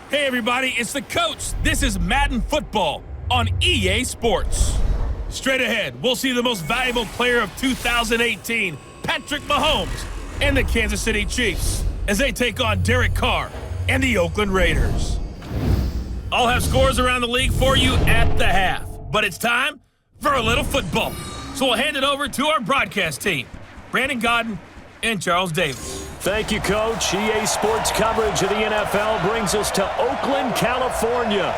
Hey everybody, it's the coach. This is Madden Football on EA Sports. Straight ahead, we'll see the most valuable player of 2018, Patrick Mahomes, and the Kansas City Chiefs as they take on Derek Carr and the Oakland Raiders. I'll have scores around the league for you at the half, but it's time for a little football. So we'll hand it over to our broadcast team, Brandon Godden and Charles Davis. Thank you, Coach. EA Sports coverage of the NFL brings us to Oakland, California.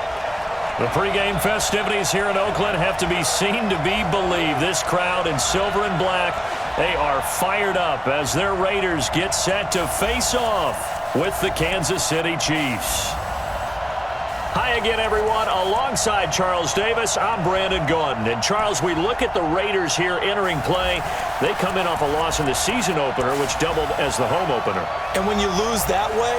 The pregame festivities here in Oakland have to be seen to be believed. This crowd in silver and black, they are fired up as their Raiders get set to face off with the Kansas City Chiefs. Hi again, everyone. Alongside Charles Davis, I'm Brandon Gaudin. And Charles, we look at the Raiders here entering play. They come in off a loss in the season opener, which doubled as the home opener. And when you lose that way,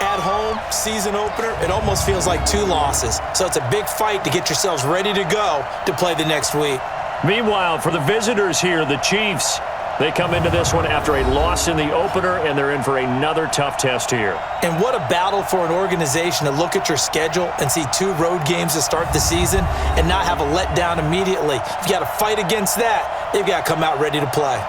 at home, season opener, it almost feels like two losses. So it's a big fight to get yourselves ready to go to play the next week. Meanwhile, for the visitors here, the Chiefs, they come into this one after a loss in the opener, and they're in for another tough test here. And what a battle for an organization to look at your schedule and see two road games to start the season and not have a letdown immediately. You've got to fight against that. They've got to come out ready to play.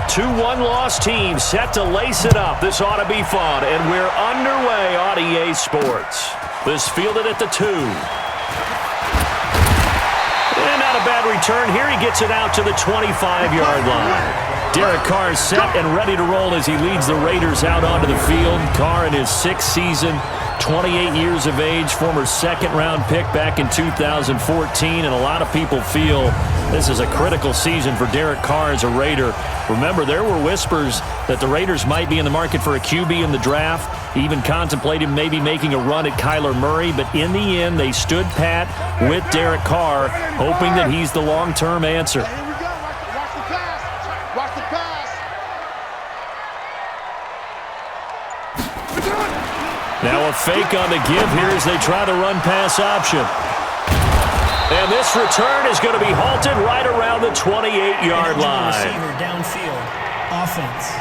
Two one-loss teams set to lace it up. This ought to be fun, and we're underway on EA Sports. This fielded at the 2. And not a bad return here. He gets it out to the 25-yard line. Derek Carr is set and ready to roll as he leads the Raiders out onto the field. Carr in his 6th season, 28 years of age, former second-round pick back in 2014, and a lot of people feel this is a critical season for Derek Carr as a Raider. Remember, there were whispers that the Raiders might be in the market for a QB in the draft, even contemplated maybe making a run at Kyler Murray, but in the end, they stood pat with Derek Carr, hoping that he's the long-term answer. Here we go. Watch the pass. Watch the pass. Now a fake on the give here as they try the run-pass option. And this return is going to be halted right around the 28-yard line. Receiver downfield. Offense.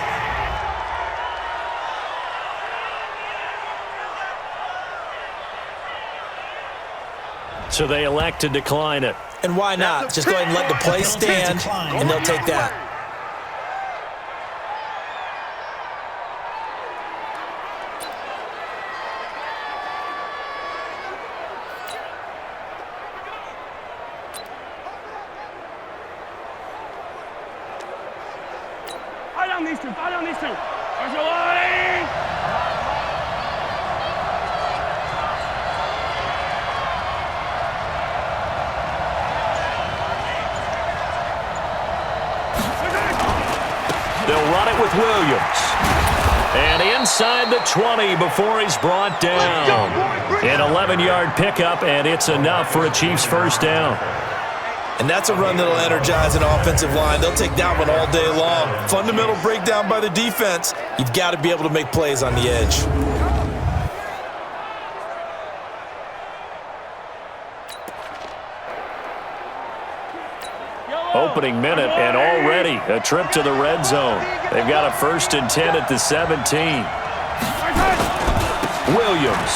So they elect to decline it. And why not? Just go ahead and let the play stand, and they'll take that. Fight on these two. There's your line. They'll run it with Williams. And inside the 20 before he's brought down. An 11-yard pickup, and it's enough for a Chiefs first down. And that's a run that'll energize an offensive line. They'll take that one all day long. Fundamental breakdown by the defense. You've got to be able to make plays on the edge. Opening minute, and already a trip to the red zone. They've got a 1st and 10 at the 17. Williams.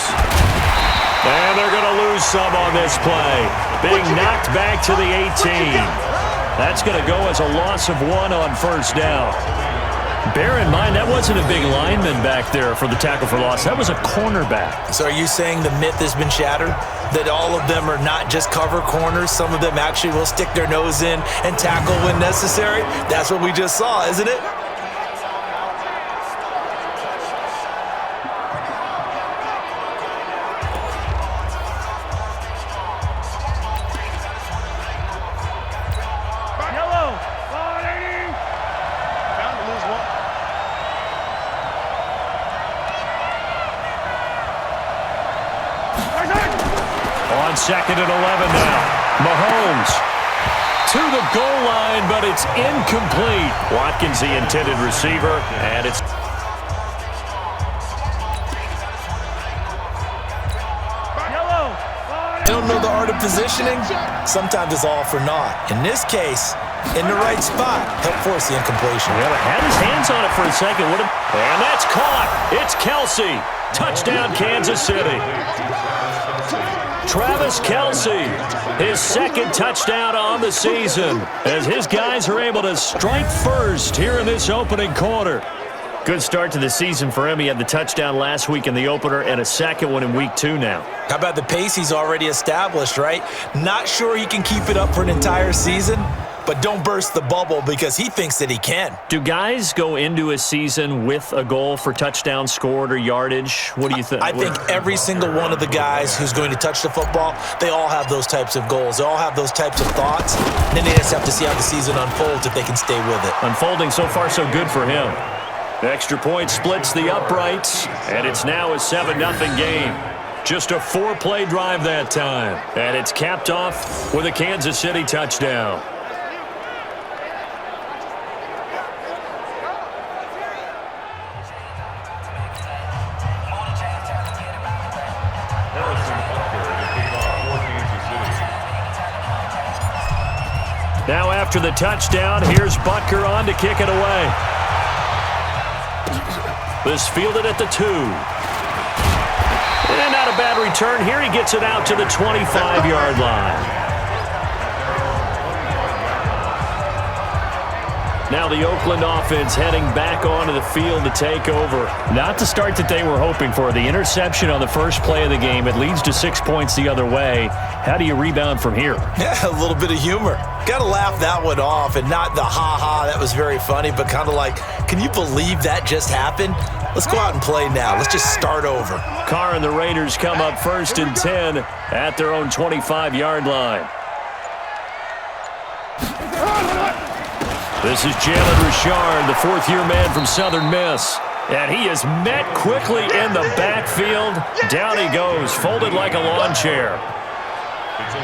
And they're going to lose some on this play. Being knocked back to the 18. That's going to go as a loss of 1 on first down. Bear in mind, that wasn't a big lineman back there for the tackle for loss. That was a cornerback. So are you saying the myth has been shattered? That all of them are not just cover corners? Some of them actually will stick their nose in and tackle when necessary? That's what we just saw, isn't it? On 2nd and 11 now. Mahomes to the goal line, but it's incomplete. Watkins, the intended receiver, and it's... Don't know the art of positioning? Sometimes it's all for naught. In this case, in the right spot, help force the incompletion. Yeah, had his hands on it for a second. And that's caught. It's Kelsey. Touchdown, Kansas City. Travis Kelsey, his second touchdown on the season, as his guys are able to strike first here in this opening quarter. Good start to the season for him. He had the touchdown last week in the opener and a second one in week 2 now. How about the pace he's already established, right? Not sure he can keep it up for an entire season, but don't burst the bubble because he thinks that he can. Do guys go into a season with a goal for touchdowns scored or yardage? What do you think? I think every single one of the guys who's going to touch the football, they all have those types of goals. They all have those types of thoughts. And then they just have to see how the season unfolds if they can stay with it. Unfolding so far so good for him. The extra point splits the uprights, and it's now a 7-0 game. Just a 4-play drive that time. And it's capped off with a Kansas City touchdown. Now after the touchdown, here's Butker on to kick it away. This fielded at the 2. And not a bad return. Here he gets it out to the 25-yard line. Now the Oakland offense heading back onto the field to take over. Not the start that they were hoping for. The interception on the first play of the game. It leads to 6 points the other way. How do you rebound from here? Yeah, a little bit of humor. Got to laugh that one off, and not the ha-ha, that was very funny, but kind of like, can you believe that just happened? Let's go out and play now. Let's just start over. Carr and the Raiders come up 1st and 10 at their own 25-yard line. This is Jalen Richard, the 4th-year man from Southern Miss. And he is met quickly in the backfield. Down he goes, folded like a lawn chair.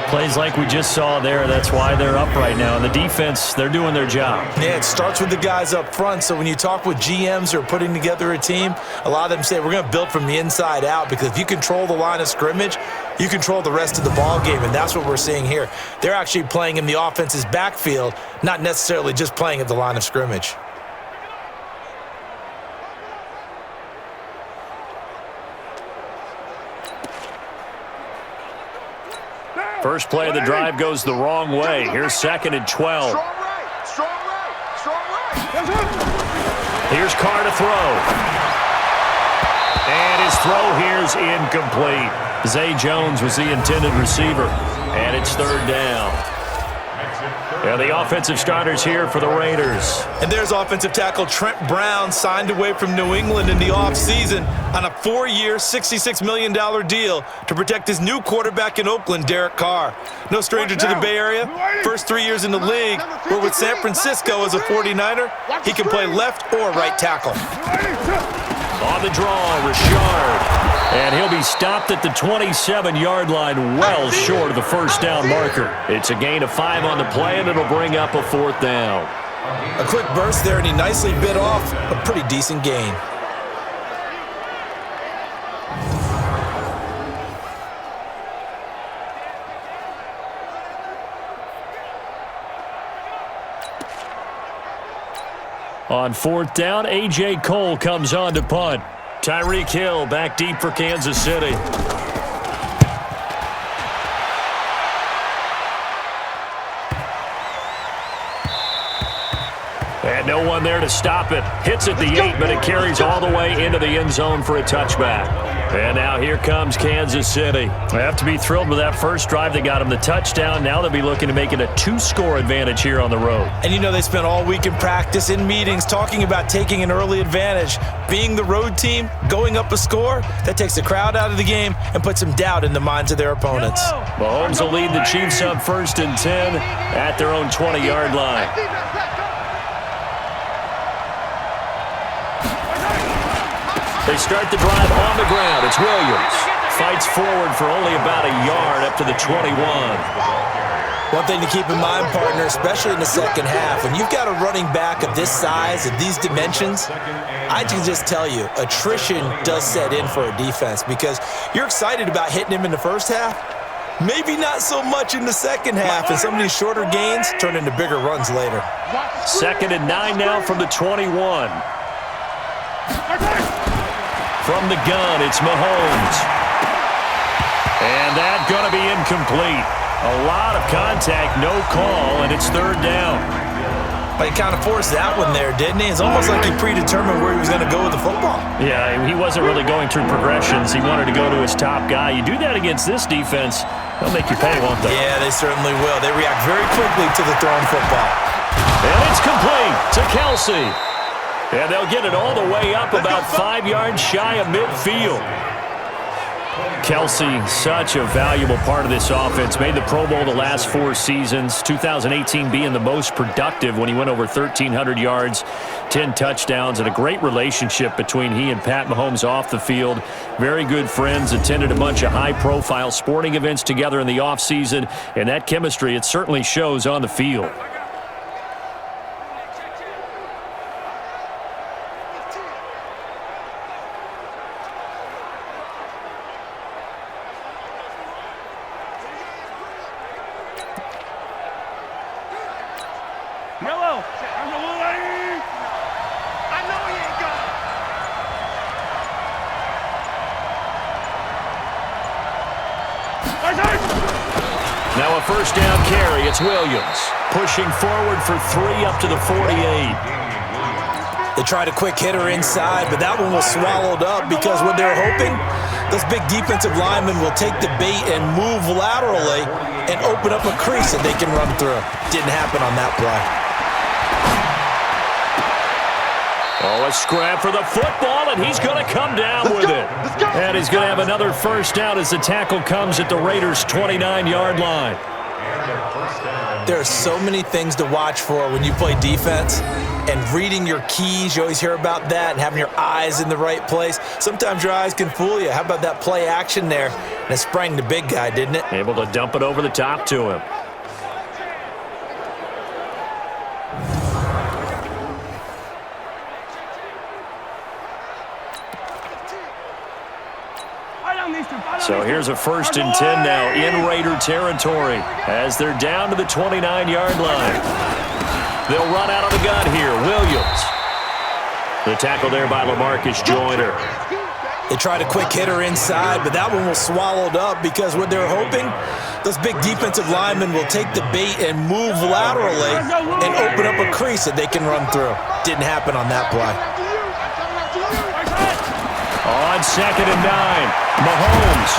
Plays like we just saw there. That's why they're up right now. And the defense, they're doing their job. Yeah, it starts with the guys up front. So when you talk with GMs who are putting together a team, a lot of them say we're going to build from the inside out, because if you control the line of scrimmage, you control the rest of the ball game, and that's what we're seeing here. They're actually playing in the offense's backfield, not necessarily just playing at the line of scrimmage. First play of the drive goes the wrong way. Here's 2nd and 12. Here's Carr to throw. And his throw here's incomplete. Zay Jones was the intended receiver. And it's 3rd down. And the offensive starters here for the Raiders. And there's offensive tackle Trent Brown, signed away from New England in the offseason on a 4-year, $66 million deal to protect his new quarterback in Oakland, Derek Carr. No stranger to the Bay Area. First 3 years in the league, where with San Francisco as a 49er, he can play left or right tackle. On the draw, Richard. And he'll be stopped at the 27-yard line, well short of the first down marker. It's a gain of 5 on the play, and it'll bring up a 4th down. A quick burst there, and he nicely bit off a pretty decent gain. On 4th down, A.J. Cole comes on to punt. Tyreek Hill back deep for Kansas City. And no one there to stop it. Hits at the 8, but it carries all the way into the end zone for a touchback. And now here comes Kansas City. They have to be thrilled with that first drive. They got him the touchdown. Now they'll be looking to make it a 2-score advantage here on the road. And you know, they spent all week in practice, in meetings, talking about taking an early advantage. Being the road team, going up a score, that takes the crowd out of the game and puts some doubt in the minds of their opponents. Mahomes will lead the Chiefs up 1st and 10 at their own 20-yard line. They start the drive on the ground. It's Williams. fights forward for only about a yard up to the 21. One thing to keep in mind, partner, especially in the second half, when you've got a running back of this size, of these dimensions, I can just tell you, attrition does set in for a defense because you're excited about hitting him in the first half, maybe not so much in the second half, and some of these shorter gains turn into bigger runs later. 2nd and 9 now from the 21. From the gun, it's Mahomes. And that's going to be incomplete. A lot of contact, no call, and it's 3rd down. But he kind of forced that one there, didn't he? It's almost like he predetermined where he was going to go with the football. Yeah, he wasn't really going through progressions. He wanted to go to his top guy. You do that against this defense, they'll make you pay, won't they? Yeah, they certainly will. They react very quickly to the thrown football. And it's complete to Kelsey. And they'll get it all the way up about 5 yards shy of midfield. Kelsey, such a valuable part of this offense. Made the Pro Bowl the last 4 seasons. 2018 being the most productive when he went over 1,300 yards, 10 touchdowns, and a great relationship between he and Pat Mahomes off the field. Very good friends, attended a bunch of high-profile sporting events together in the offseason, and that chemistry, it certainly shows on the field. Yellow. There's a blue lane. I know he ain't got it. Now a 1st down carry. It's Williams. Pushing forward for 3 up to the 48. They tried a quick hitter inside, but that one was swallowed up because what they're hoping, those big defensive linemen will take the bait and move laterally and open up a crease that they can run through. Didn't happen on that play. Oh, a scrap for the football, and he's going to come down with it. And he's going to have another 1st down as the tackle comes at the Raiders' 29-yard line. There are so many things to watch for when you play defense, and reading your keys, you always hear about that, and having your eyes in the right place. Sometimes your eyes can fool you. How about that play action there? And it sprang the big guy, didn't it? Able to dump it over the top to him. So here's a 1st and 10 now in Raider territory as they're down to the 29-yard line. They'll run out of the gun here. Williams. The tackle there by LaMarcus Joyner. They tried a quick hitter inside, but that one was swallowed up because what they're hoping, those big defensive linemen will take the bait and move laterally and open up a crease that they can run through. Didn't happen on that play. On 2nd and 9, Mahomes.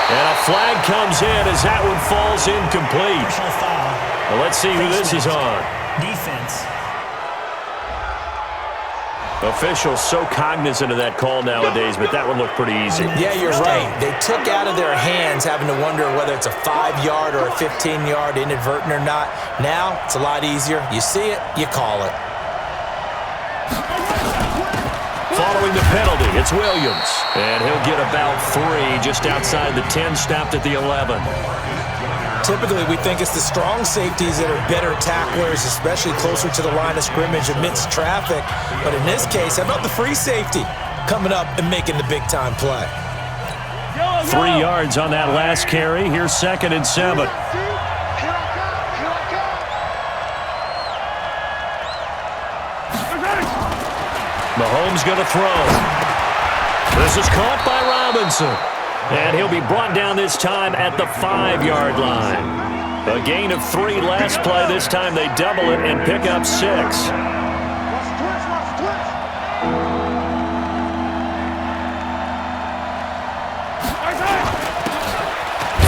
And a flag comes in as that one falls incomplete. Well, let's see who this is on. Defense. Officials so cognizant of that call nowadays, but that one looked pretty easy. Yeah, you're right. They took out of their hands having to wonder whether it's a 5-yard or a 15-yard inadvertent or not. Now, it's a lot easier. You see it, you call it. Following the penalty, it's Williams. And he'll get about 3 just outside the 10, stopped at the 11. Typically, we think it's the strong safeties that are better tacklers, especially closer to the line of scrimmage amidst traffic. But in this case, how about the free safety coming up and making the big-time play? 3 yards on that last carry. Here's 2nd and 7. Mahomes going to throw. This is caught by Robinson. And he'll be brought down this time at the 5-yard line. A gain of 3 last play. This time they double it and pick up 6.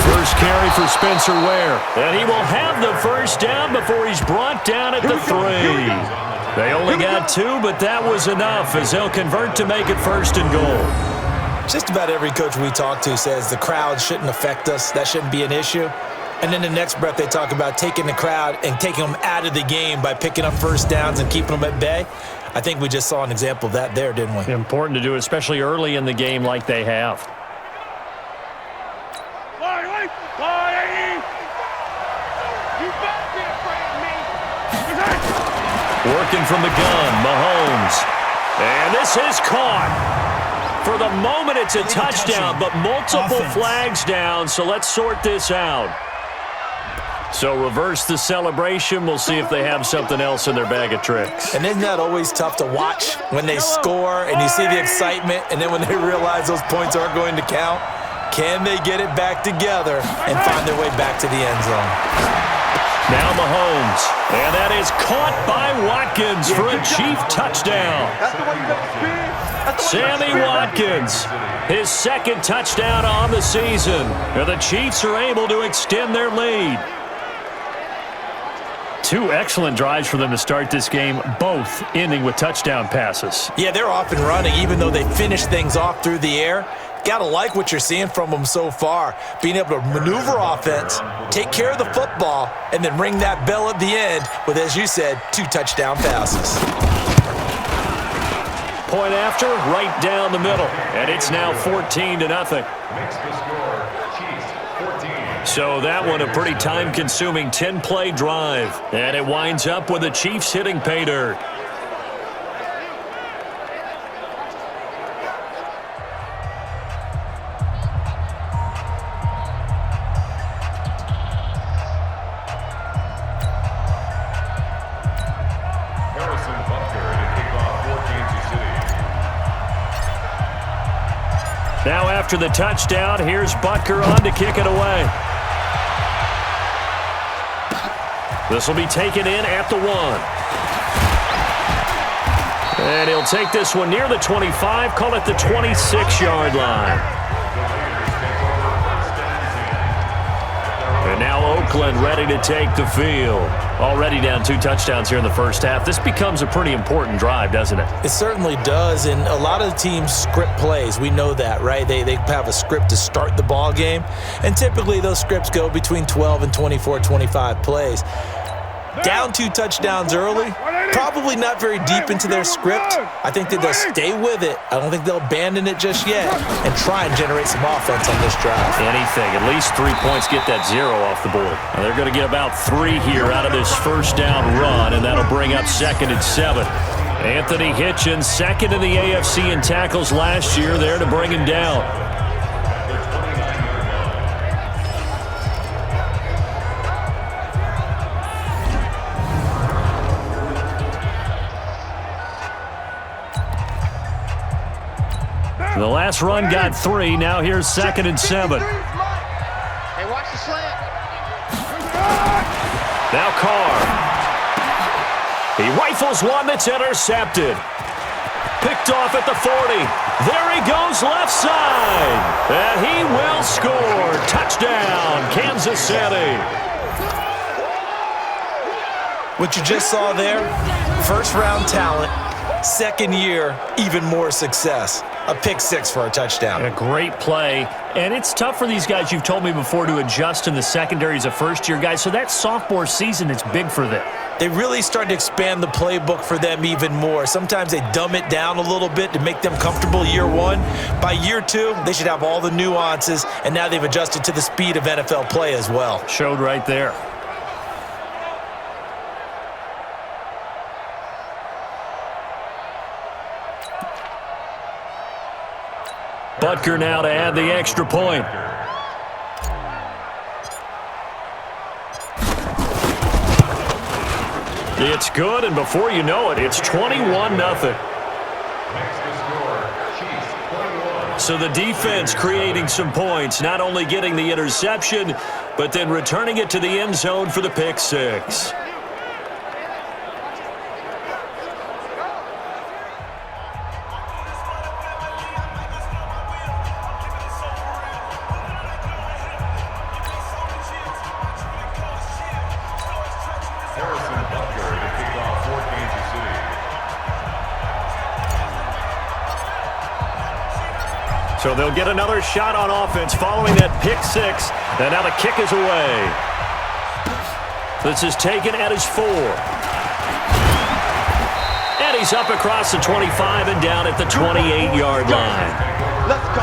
First carry for Spencer Ware. And he will have the 1st down before he's brought down at the 3. They only got 2, but that was enough as they'll convert to make it 1st and goal. Just about every coach we talk to says the crowd shouldn't affect us. That shouldn't be an issue. And then the next breath they talk about taking the crowd and taking them out of the game by picking up 1st downs and keeping them at bay. I think we just saw an example of that there, didn't we? Important to do, especially early in the game like they have. 180. You better be afraid of me. Working from the gun, Mahomes. And this is caught. For the moment, it's a touchdown, but multiple flags down, so let's sort this out. So reverse the celebration. We'll see if they have something else in their bag of tricks. And isn't that always tough to watch when they score and you see the excitement, and then when they realize those points aren't going to count? Can they get it back together and find their way back to the end zone? Now Mahomes, and that is caught by Watkins for a Chief touchdown. Sammy Watkins, his second touchdown on the season. And the Chiefs are able to extend their lead. Two excellent drives for them to start this game, both ending with touchdown passes. Yeah, they're off and running, even though they finish things off through the air. Got to like what you're seeing from them so far. Being able to maneuver offense, take care of the football, and then ring that bell at the end with, as you said, 2 touchdown passes. Point after, right down the middle. And it's now 14-0. So that one a pretty time-consuming 10-play drive. And it winds up with the Chiefs hitting pay dirt. Now after the touchdown, here's Butker on to kick it away. This will be taken in at the 1. And he'll take this one near the 25, call it the 26-yard line. And now Oakland ready to take the field. Already down 2 touchdowns here in the first half. This becomes a pretty important drive, doesn't it? It certainly does, and a lot of the teams script plays. We know that, right? They have a script to start the ball game, and typically those scripts go between 12 and 24, 25 plays. Down 2 touchdowns early, probably not very deep into their script. I think that they'll stay with it. I don't think they'll abandon it just yet and try and generate some offense on this drive. Anything. At least 3 points, get that 0 off the board. Now they're going to get about 3 here out of this first down run, and that'll bring up 2nd and 7. Anthony Hitchens, 2nd in the AFC in tackles last year, there to bring him down. The last run got 3. Now here's 2nd and 7. Hey, watch the slant. Now Carr. He rifles one that's intercepted. Picked off at the 40. There he goes left side. And he will score. Touchdown, Kansas City. What you just saw there, first-round talent, second year, even more success. A pick 6 for a touchdown. A great play. And it's tough for these guys, you've told me before, to adjust in the secondary as a first-year guy. So that sophomore season is big for them. They really started to expand the playbook for them even more. Sometimes they dumb it down a little bit to make them comfortable year 1. By year 2, they should have all the nuances, and now they've adjusted to the speed of NFL play as well. Showed right there. Butker now to add the extra point. It's good, and before you know it, it's 21-0. So the defense creating some points, not only getting the interception, but then returning it to the end zone for the pick 6. So they'll get another shot on offense following that pick 6. And now the kick is away. This is taken at his 4. And he's up across the 25 and down at the 28-yard line. Let's go.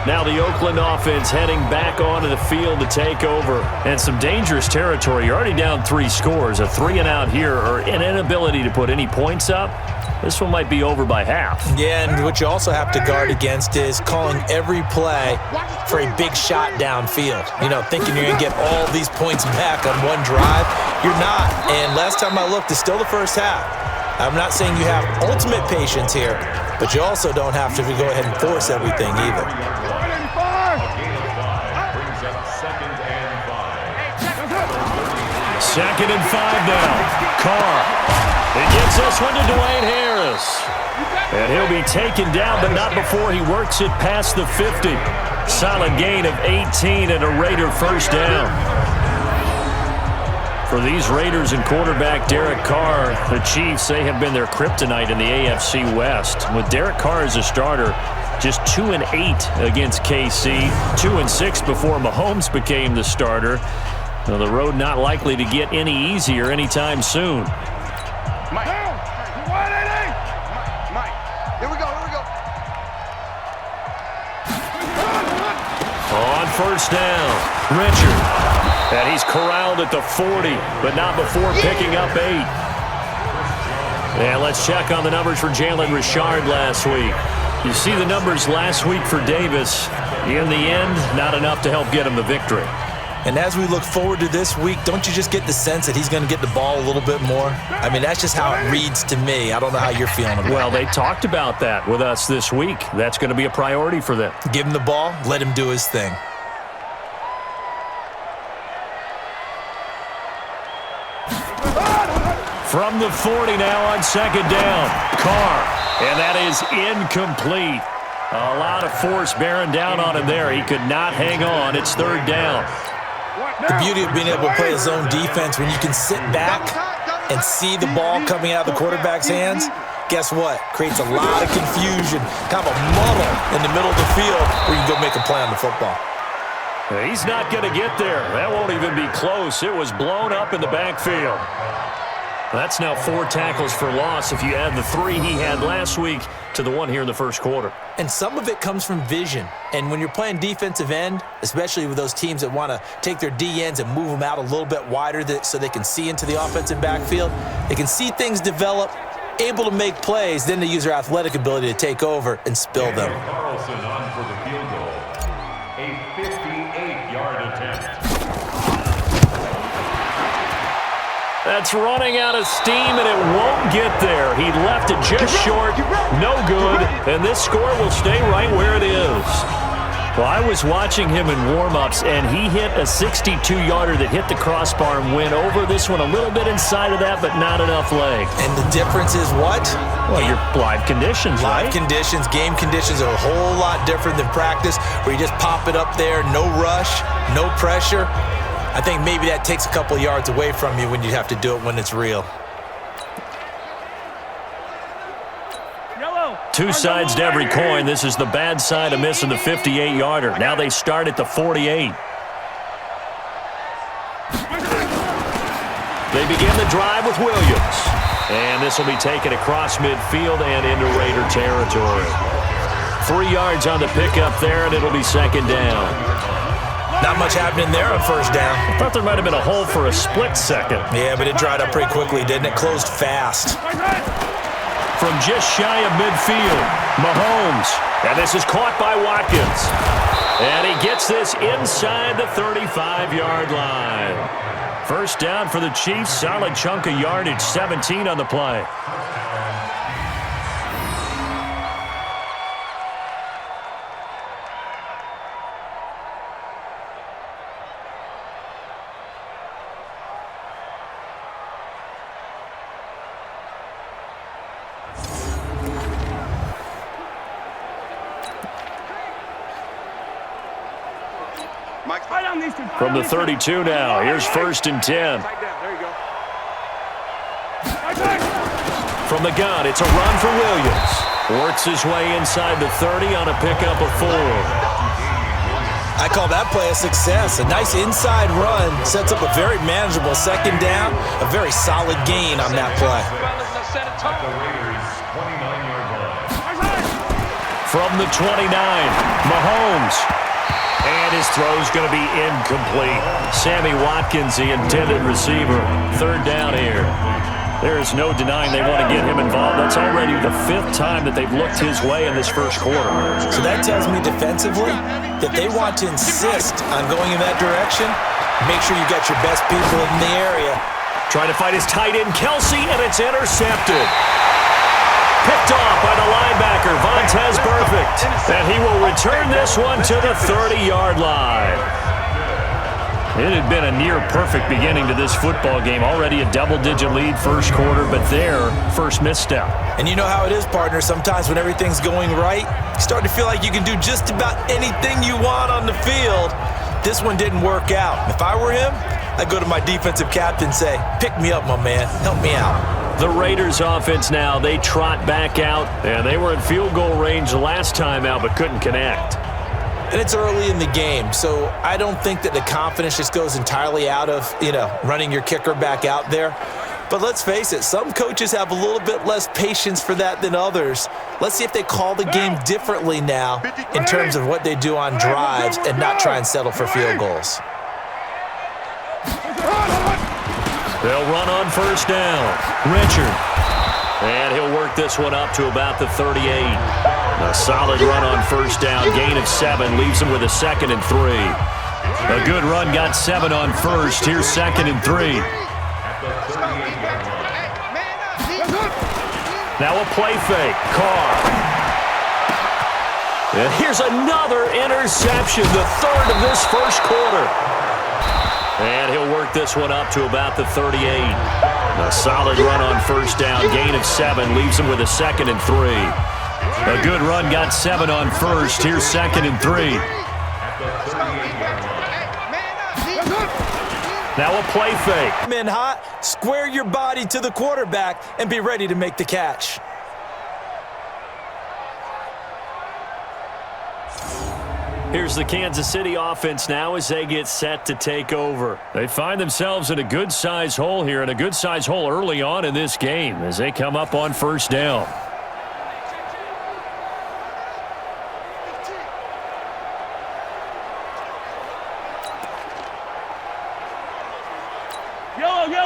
Now the Oakland offense heading back onto the field to take over. And some dangerous territory. You're already down 3 scores. A 3-and-out here or an inability to put any points up. This one might be over by half. Yeah, and what you also have to guard against is calling every play for a big shot downfield. You know, thinking you're going to get all these points back on one drive. You're not. And last time I looked, it's still the first half. I'm not saying you have ultimate patience here, but you also don't have to go ahead and force everything either. Second and 5 now. Carr. He gets this one to Dwayne Harris. And he'll be taken down, but not before he works it past the 50. Solid gain of 18 and a Raider first down. For these Raiders and quarterback Derek Carr, the Chiefs, they have been their kryptonite in the AFC West. With Derek Carr as a starter, just 2-8 against KC, 2-6 before Mahomes became the starter. Now, the road not likely to get any easier anytime soon. Mike, here we go. On first down, Richard. And he's corralled at the 40, but not before picking up 8. And let's check on the numbers for Jalen Richard last week. You see the numbers last week for Davis. In the end, not enough to help get him the victory. And as we look forward to this week, don't you just get the sense that he's going to get the ball a little bit more? I mean, that's just how it reads to me. I don't know how you're feeling about it. Well, they talked about that with us this week. That's going to be a priority for them. Give him the ball, let him do his thing. From the 40 now on second down, Carr, and that is incomplete. A lot of force bearing down on him there. He could not hang on. It's third down. The beauty of being able to play a zone defense when you can sit back and see the ball coming out of the quarterback's hands, guess what? Creates a lot of confusion, kind of a muddle in the middle of the field where you can go make a play on the football. He's not going to get there. That won't even be close. It was blown up in the backfield. That's now 4 tackles for loss if you add the 3 he had last week to the 1 here in the first quarter. And some of it comes from vision. And when you're playing defensive end, especially with those teams that want to take their D ends and move them out a little bit wider so they can see into the offensive backfield, they can see things develop, able to make plays, then they use their athletic ability to take over and spill them. Carlson on for the field goal. A 58-yard attempt. That's running out of steam, and it won't get there. He left it just short, no good, and this score will stay right where it is. Well, I was watching him in warm-ups, and he hit a 62-yarder that hit the crossbar and went over. This one a little bit inside of that, but not enough leg. And the difference is what? Well, your live conditions, right? Live conditions, game conditions are a whole lot different than practice, where you just pop it up there, no rush, no pressure. I think maybe that takes a couple of yards away from you when you have to do it when it's real. Two sides to every coin. This is the bad side of missing the 58-yarder. Now they start at the 48. They begin the drive with Williams. And this will be taken across midfield and into Raider territory. 3 yards on the pickup there, and it'll be second down. Not much happening there on first down. I thought there might have been a hole for a split second. Yeah, but it dried up pretty quickly, didn't it? Closed fast. From just shy of midfield, Mahomes. And this is caught by Watkins. And he gets this inside the 35-yard line. First down for the Chiefs. Solid chunk of yardage, 17 on the play. From the 32 now, here's first and 10. From the gun, it's a run for Williams. Works his way inside the 30 on a pickup of 4. I call that play a success. A nice inside run sets up a very manageable second down, a very solid gain on that play. From the 29, Mahomes. And his throw's going to be incomplete. Sammy Watkins, the intended receiver. Third down here. There is no denying they want to get him involved. That's already the 5th time that they've looked his way in this first quarter. So that tells me defensively that they want to insist on going in that direction. Make sure you got your best people in the area. Trying to fight his tight end, Kelsey, and it's intercepted. Picked off by the linebacker, Vontaze Burfict. And he will return this one to the 30-yard line. It had been a near-perfect beginning to this football game. Already a double-digit lead first quarter, but their first misstep. And you know how it is, partner. Sometimes when everything's going right, you start to feel like you can do just about anything you want on the field. This one didn't work out. If I were him, I'd go to my defensive captain and say, pick me up, my man. Help me out. The Raiders offense now, they trot back out, and they were in field goal range last time out but couldn't connect. And it's early in the game, so I don't think that the confidence just goes entirely out of, running your kicker back out there. But let's face it, some coaches have a little bit less patience for that than others. Let's see if they call the game differently now in terms of what they do on drives and not try and settle for field goals. They'll run on first down. Richard. And he'll work this one up to about the 38. A solid run on first down. Gain of 7 leaves him with a 2nd and 3. A good run got 7 on first. Here's 2nd and 3. Now a play fake. Carr. And here's another interception, the 3rd of this first quarter. And he'll work this one up to about the 38. A solid run on first down. Gain of 7 leaves him with a 2nd and 3. A good run got 7 on first. Here's 2nd and 3. Now a play fake. Men hot, square your body to the quarterback and be ready to make the catch. Here's the Kansas City offense now as they get set to take over. They find themselves in a good-sized hole here, and a good-sized hole early on in this game as they come up on first down.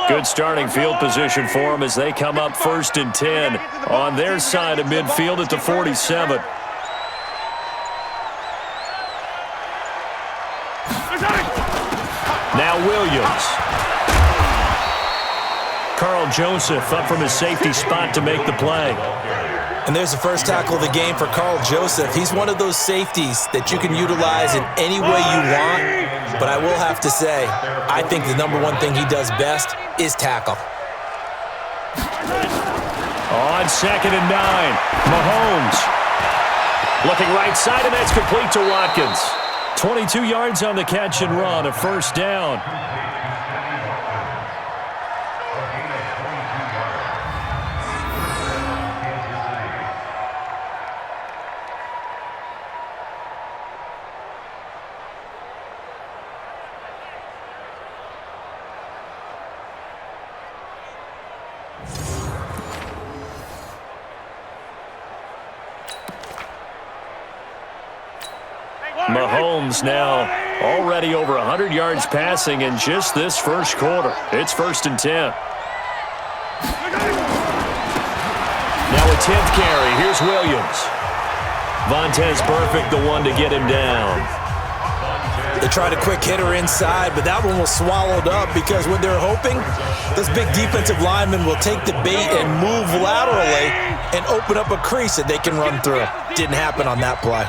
Good starting field position for them as they come up 1st and 10 on their side of midfield at the 47. Now Williams. Carl Joseph up from his safety spot to make the play. And there's the first tackle of the game for Carl Joseph. He's one of those safeties that you can utilize in any way you want. But I will have to say, I think the number one thing he does best is tackle. On 2nd and 9, Mahomes. Looking right side, and that's complete to Watkins. 22 yards on the catch and run, a first down. Mahomes now already over 100 yards passing in just this first quarter. It's 1st and 10. Now a 10th carry. Here's Williams. Vontaze Burfict, the one to get him down. They tried a quick hitter inside, but that one was swallowed up because what they're hoping, those big defensive linemen will take the bait and move laterally and open up a crease that they can run through. Didn't happen on that play.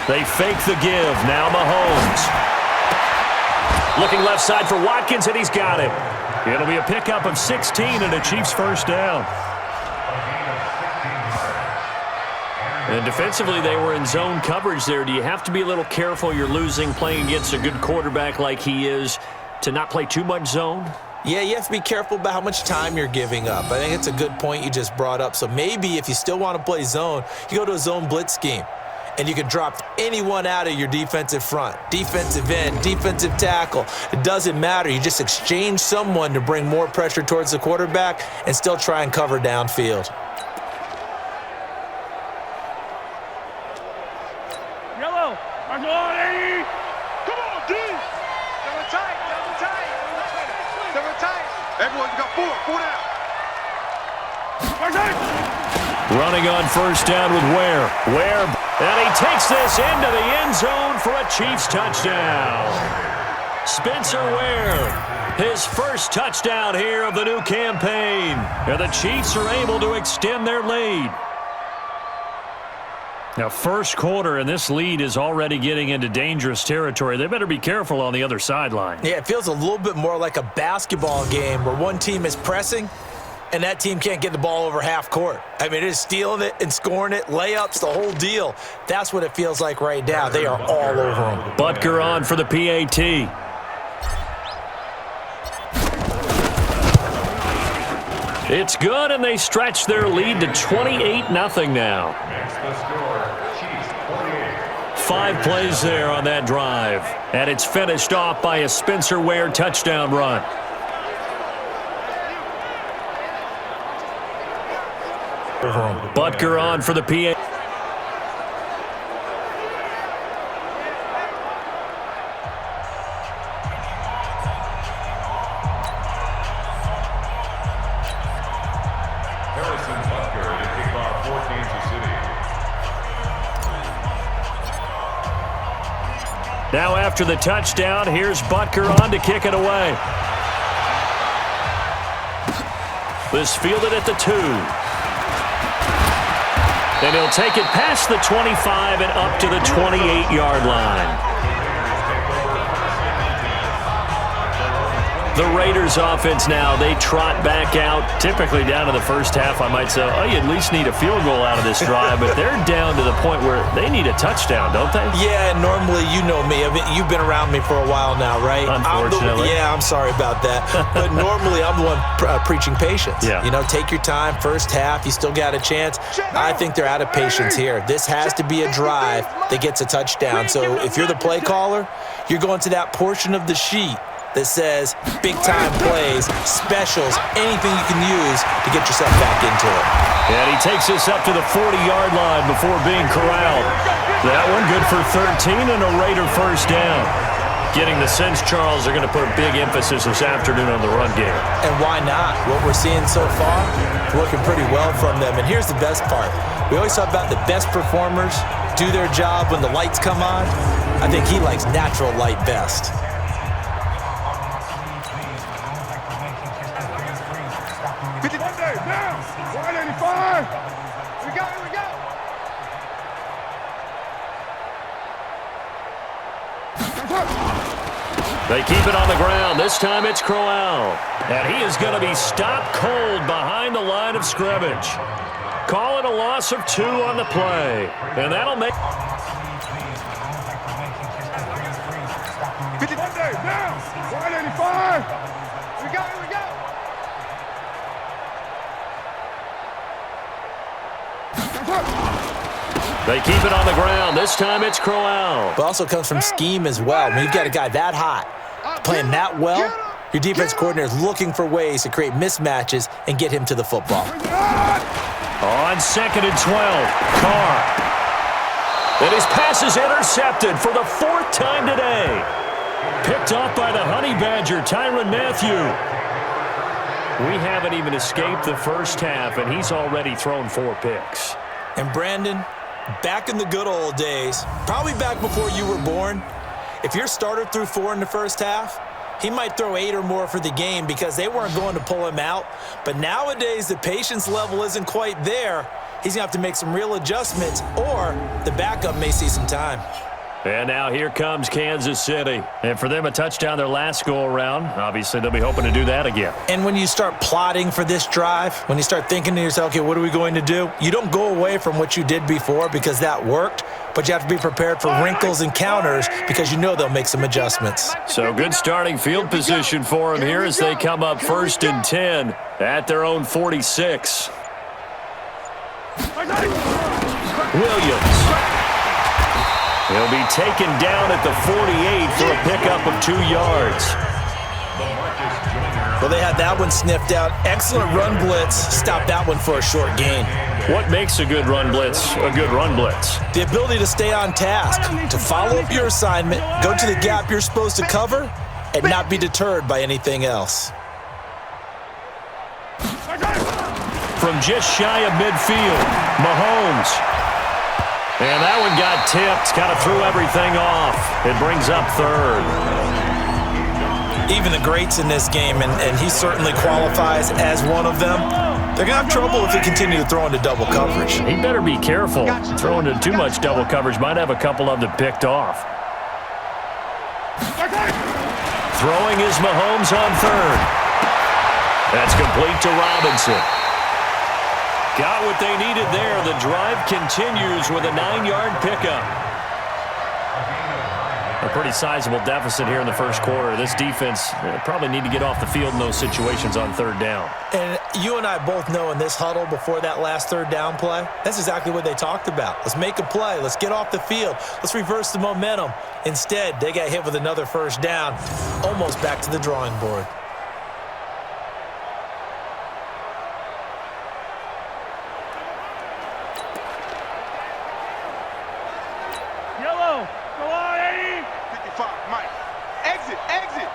They fake the give. Now Mahomes. Looking left side for Watkins, and he's got him. It'll be a pickup of 16 and a Chiefs first down. And defensively, they were in zone coverage there. Do you have to be a little careful? You're losing playing against a good quarterback like he is to not play too much zone? Yeah, you have to be careful about how much time you're giving up. I think it's a good point you just brought up. So maybe if you still want to play zone, you go to a zone blitz scheme. and you can drop anyone out of your defensive front. Defensive end, defensive tackle. It doesn't matter. You just exchange someone to bring more pressure towards the quarterback and still try and cover downfield. Yellow. Marshall on 80. Come on, D. Double tight. Double tight. Double tight. Everyone got four down. Running on first down with Ware. And he takes this into the end zone for a Chiefs touchdown. Spencer Ware, his first touchdown here of the new campaign. And the Chiefs are able to extend their lead. Now, first quarter, and this lead is already getting into dangerous territory. They better be careful on the other sideline. Yeah, it feels a little bit more like a basketball game where one team is pressing and that team can't get the ball over half court. I mean, it is stealing it and scoring it, layups, the whole deal. That's what it feels like right now. They are all over them. Butker on for the PAT. It's good, and they stretch their lead to 28-0 now. 5 plays there on that drive, and it's finished off by a Spencer Ware touchdown run. Butker on for the PA. Harrison Butker to kick off for Kansas City. Now after the touchdown, here's Butker on to kick it away. This fielded at the 2. And he'll take it past the 25 and up to the 28-yard line. The Raiders offense now, they trot back out, typically down to the first half. I might say, oh, you at least need a field goal out of this drive, but they're down to the point where they need a touchdown, don't they? Yeah, normally, you know me. I mean, you've been around me for a while now, right? Unfortunately. I'm sorry about that. But normally, I'm the one preaching patience. Yeah. You know, take your time, first half, you still got a chance. I think they're out of patience here. This has to be a drive that gets a touchdown. So if you're the play caller, you're going to that portion of the sheet that says big-time plays, specials, anything you can use to get yourself back into it. And he takes us up to the 40-yard line before being corralled. That one good for 13 and a Raider first down. Getting the sense, Charles, they're going to put a big emphasis this afternoon on the run game. And why not? What we're seeing so far, working pretty well from them. And here's the best part. We always talk about the best performers do their job when the lights come on. I think he likes natural light best. They keep it on the ground. This time it's Crowell. And he is going to be stopped cold behind the line of scrimmage. Call it a loss of 2 on the play. And that'll make... They keep it on the ground. This time it's Crowell. But also comes from scheme as well. When you've got a guy that hot, playing that well, your defense coordinator is looking for ways to create mismatches and get him to the football. On 2nd and 12, Carr. And his pass is intercepted for the 4th time today. Picked off by the Honey Badger, Tyrann Mathieu. We haven't even escaped the first half, and he's already thrown 4 picks. And Brandon, back in the good old days, probably back before you were born, if your starter threw 4 in the first half, he might throw 8 or more for the game because they weren't going to pull him out. But nowadays, the patience level isn't quite there. He's going to have to make some real adjustments, or the backup may see some time. And now here comes Kansas City. And for them, a touchdown their last go-around. Obviously, they'll be hoping to do that again. And when you start plotting for this drive, when you start thinking to yourself, okay, what are we going to do? You don't go away from what you did before because that worked, but you have to be prepared for wrinkles and counters because you know they'll make some adjustments. So good starting field position for them here as they come up 1st and 10 at their own 46. Williams. He'll be taken down at the 48 for a pickup of 2 yards. Well, they had that one sniffed out. Excellent run blitz. Stop that one for a short gain. What makes a good run blitz a good run blitz? The ability to stay on task, to follow up your assignment, go to the gap you're supposed to cover, and not be deterred by anything else. From just shy of midfield, Mahomes. And that one got tipped, kind of threw everything off. It brings up third. Even the greats in this game, and he certainly qualifies as one of them, they're going to have trouble if they continue to throw into double coverage. He better be careful. Throwing into too much double coverage might have a couple of them picked off. Throwing is Mahomes on third. That's complete to Robinson. Got what they needed there. The drive continues with a 9-yard pickup. A pretty sizable deficit here in the first quarter. This defense probably need to get off the field in those situations on third down. And you and I both know in this huddle before that last third down play, that's exactly what they talked about. Let's make a play. Let's get off the field. Let's reverse the momentum. Instead, they got hit with another first down, almost back to the drawing board. Yellow. Go on, 80. 55, Mike. Exit, exit.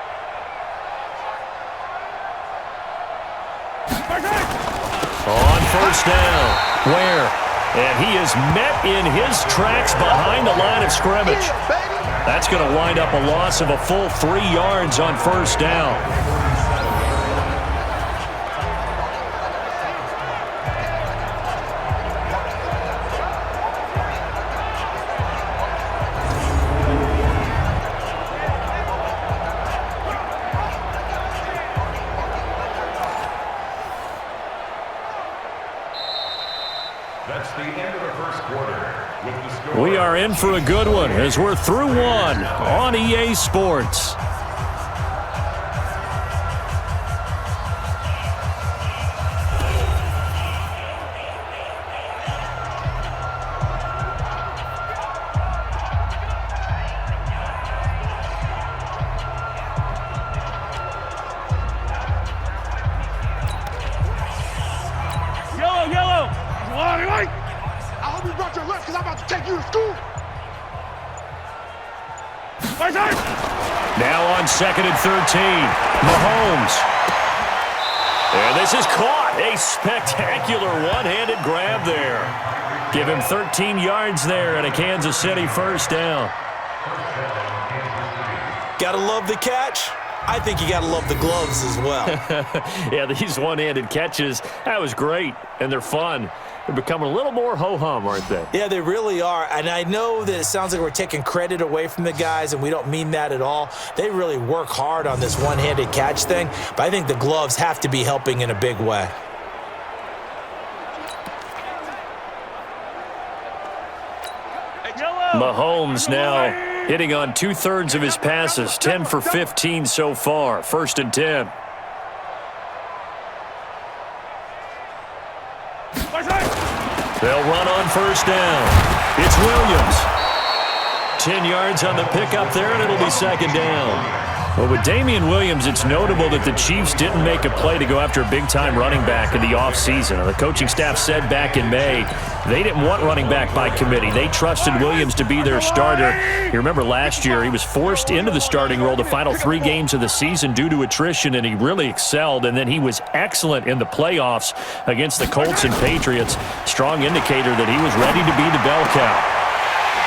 On first down. Where? And he is met in his tracks behind the line of scrimmage. That's going to wind up a loss of a full 3 yards on first down. That's the end of the first quarter. With the score, We are in for a good one as we're through one on EA Sports. Yellow, yellow. Go on, Mike. I hope you brought your lunch because I'm about to take you to school. Right side. Now on 2nd and 13, Mahomes. And this is caught. A spectacular one-handed grab there. Give him 13 yards there and a Kansas City first down. Gotta love the catch. I think you gotta love the gloves as well. Yeah, these one-handed catches, that was great, and they're fun. They're becoming a little more ho-hum, aren't they? Yeah, they really are. And I know that it sounds like we're taking credit away from the guys, and we don't mean that at all. They really work hard on this one-handed catch thing, but I think the gloves have to be helping in a big way. Mahomes now hitting on 2/3 of his passes, 10 for 15 so far. 1st and 10. They'll run on first down. It's Williams. 10 yards on the pickup there, and it'll be 2nd down. Well, with Damian Williams, it's notable that the Chiefs didn't make a play to go after a big-time running back in the offseason. The coaching staff said back in May they didn't want running back by committee. They trusted Williams to be their starter. You remember last year he was forced into the starting role the final 3 games of the season due to attrition, and he really excelled. And then he was excellent in the playoffs against the Colts and Patriots. Strong indicator that he was ready to be the bell cow.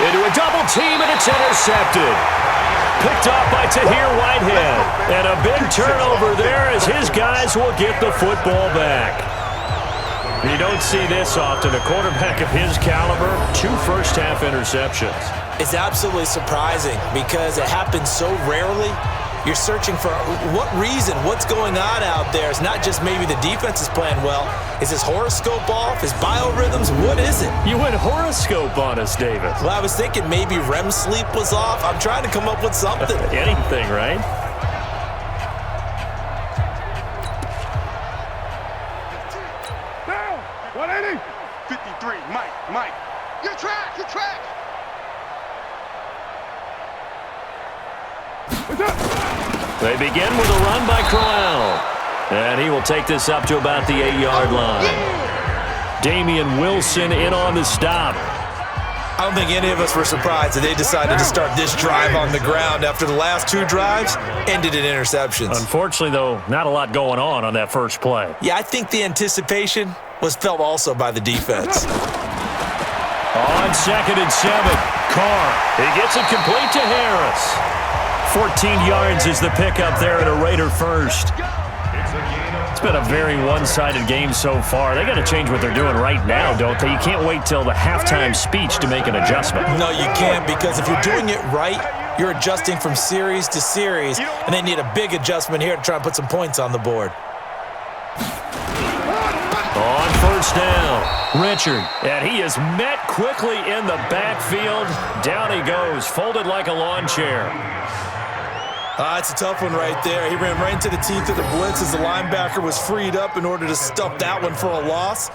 Into a double team, and it's intercepted. Picked off by Tahir Whitehead. And a big turnover there as his guys will get the football back. You don't see this often. A quarterback of his caliber, 2 first-half interceptions. It's absolutely surprising because it happens so rarely. You're searching for what reason, what's going on out there. It's not just maybe the defense is playing well. Is his horoscope off? His biorhythms? What is it? You went horoscope on us, David. Well, I was thinking maybe REM sleep was off. I'm trying to come up with something. Anything, right? Down. 180. 53, Mike. Your track. They begin with a run by Crowell. And he will take this up to about the 8-yard line. Damian Wilson in on the stop. I don't think any of us were surprised that they decided to start this drive on the ground after the last 2 drives ended in interceptions. Unfortunately, though, not a lot going on that first play. Yeah, I think the anticipation was felt also by the defense. On 2nd and 7, Carr. He gets it complete to Harris. 14 yards is the pickup there at a Raider first. It's been a very one-sided game so far. They got to change what they're doing right now, don't they? You can't wait till the halftime speech to make an adjustment. No, you can't, because if you're doing it right, you're adjusting from series to series, and they need a big adjustment here to try and put some points on the board. On first down, Richard, and he is met quickly in the backfield. Down he goes, folded like a lawn chair. It's a tough one right there. He ran right into the teeth of the blitz as the linebacker was freed up in order to stuff that one for a loss.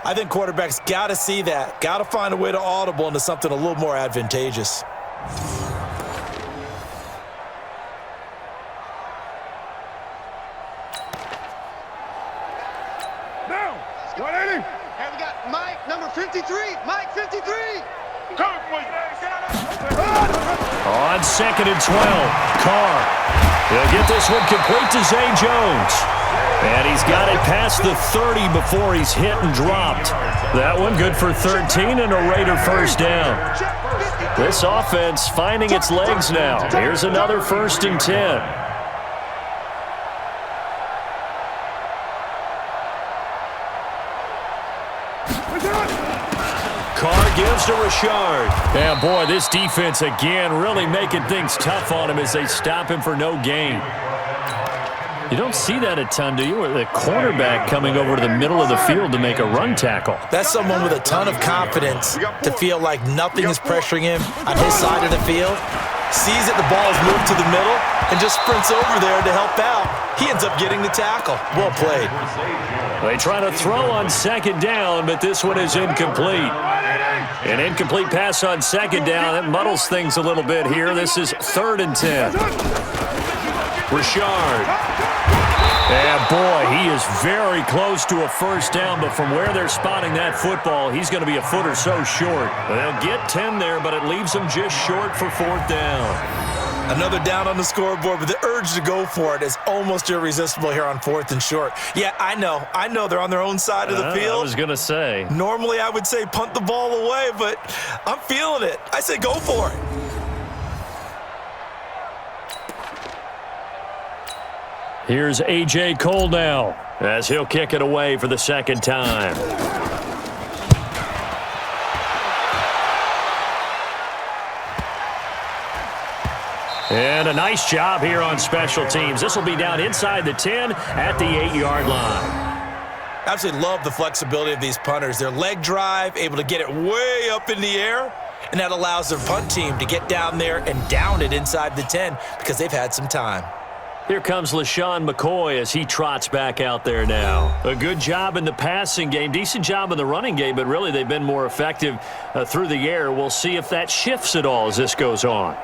I think quarterbacks got to see that, got to find a way to audible into something a little more advantageous. Now, 180. And we got Mike, number 53. Mike, 53. Come, on 2nd and 12, Carr. He'll get this one complete to Zay Jones. And he's got it past the 30 before he's hit and dropped. That one good for 13 and a Raider first down. This offense finding its legs now. Here's another 1st and 10. Carr gives to Richard. Yeah, boy, this defense again really making things tough on him as they stop him for no gain. You don't see that a ton, do you? With the cornerback coming over to the middle of the field to make a run tackle. That's someone with a ton of confidence to feel like nothing is pressuring him on his side of the field. Sees that the ball is moved to the middle and just sprints over there to help out. He ends up getting the tackle. Well played. They try to throw on 2nd down, but this one is incomplete. An incomplete pass on 2nd down. That muddles things a little bit here. This is 3rd and 10. Richard. And boy, he is very close to a first down, but from where they're spotting that football, he's going to be a foot or so short. They'll get 10 there, but it leaves them just short for 4th down. Another down on the scoreboard, but the urge to go for it is almost irresistible here on 4th and short. Yeah, I know they're on their own side of the field. I was going to say. Normally I would say punt the ball away, but I'm feeling it. I say go for it. Here's A.J. Cole now as he'll kick it away for the 2nd time. And a nice job here on special teams. This will be down inside the 10 at the 8-yard line. Absolutely love the flexibility of these punters. Their leg drive, able to get it way up in the air, and that allows their punt team to get down there and down it inside the 10 because they've had some time. Here comes LaShawn McCoy as he trots back out there now. A good job in the passing game, decent job in the running game, but really they've been more effective through the air. We'll see if that shifts at all as this goes on.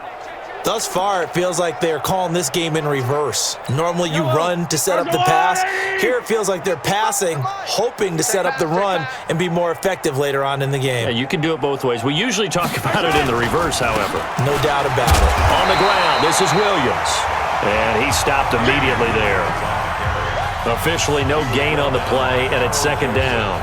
Thus far, it feels like they're calling this game in reverse. Normally you run to set up the pass. Here it feels like they're passing, hoping to set up the run and be more effective later on in the game. Yeah, you can do it both ways. We usually talk about it in the reverse, however. No doubt about it. On the ground, this is Williams. And he stopped immediately there. Officially no gain on the play, and it's 2nd down.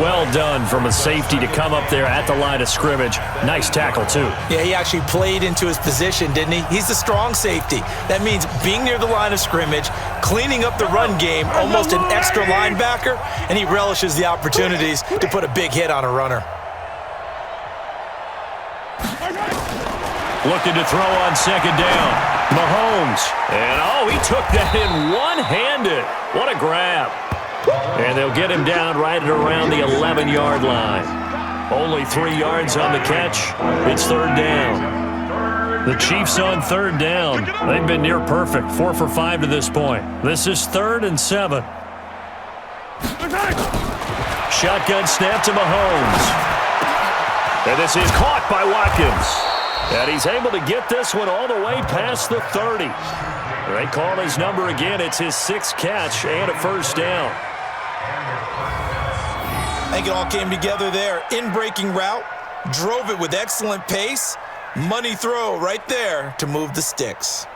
Well done from a safety to come up there at the line of scrimmage. Nice tackle, too. Yeah, he actually played into his position, didn't he? He's the strong safety. That means being near the line of scrimmage, cleaning up the run game, almost an extra linebacker, and he relishes the opportunities to put a big hit on a runner. Looking to throw on 2nd down. Mahomes. And, he took that in one-handed. What a grab. And they'll get him down right at around the 11-yard line. Only 3 yards on the catch. It's 3rd down. The Chiefs on 3rd down. They've been near perfect. 4 for 5 to this point. This is 3rd and 7. Shotgun snap to Mahomes. And this is caught by Watkins. And he's able to get this one all the way past the 30. They call his number again. It's his 6th catch and a first down. I think it all came together there. In-breaking route, drove it with excellent pace. Money throw right there to move the sticks.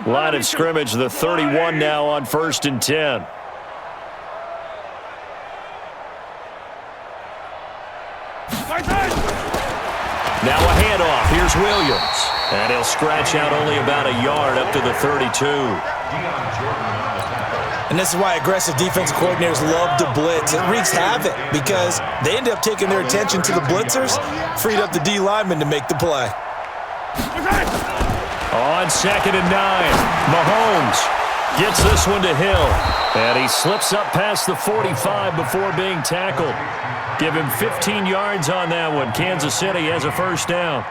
Line of scrimmage, the 31 now on 1st and 10. Now a handoff. Here's Williams. And he'll scratch out only about a yard up to the 32. And this is why aggressive defensive coordinators love to blitz. It wreaks havoc because they end up taking their attention to the blitzers, freed up the D lineman to make the play. On 2nd and 9, Mahomes gets this one to Hill. And he slips up past the 45 before being tackled. Give him 15 yards on that one. Kansas City has a first down.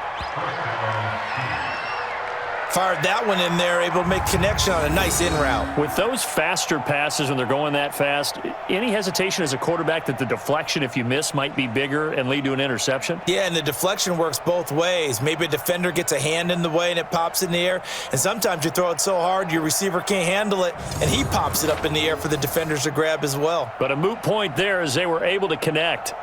Fired that one in there, able to make connection on a nice in route. With those faster passes when they're going that fast, any hesitation as a quarterback that the deflection, if you miss, might be bigger and lead to an interception? Yeah, and the deflection works both ways. Maybe a defender gets a hand in the way and it pops in the air, and sometimes you throw it so hard your receiver can't handle it, and he pops it up in the air for the defenders to grab as well. But a moot point there as they were able to connect.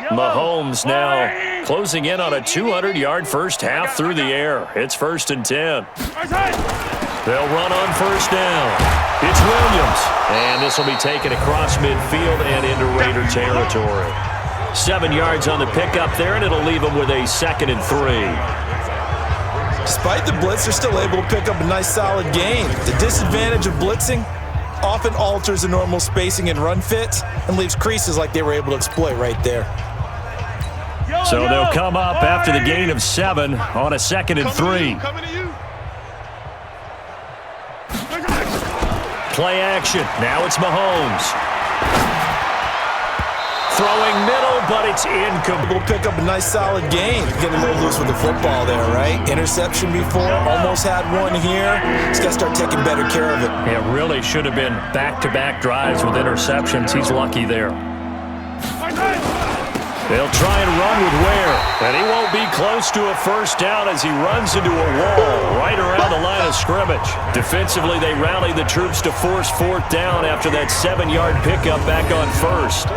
Mahomes now closing in on a 200-yard first half through the air. It's 1st and 10. They'll run on first down. It's Williams. And this will be taken across midfield and into Raider territory. 7 yards on the pickup there, and it'll leave them with a 2nd and 3. Despite the blitz, they're still able to pick up a nice solid gain. The disadvantage of blitzing often alters the normal spacing and run fits and leaves creases like they were able to exploit right there. So they'll come up after the gain of 7 on a 2nd and 3. Play action. Now it's Mahomes. Throwing middle, but it's incomplete. We'll pick up a nice solid gain. Get a little loose with the football there, right? Interception before, almost had one here. He's got to start taking better care of it. It really should have been back-to-back drives with interceptions. He's lucky there. They'll try and run with Ware, and he won't be close to a first down as he runs into a wall right around the line of scrimmage. Defensively, they rally the troops to force 4th down after that 7-yard pickup back on 1st.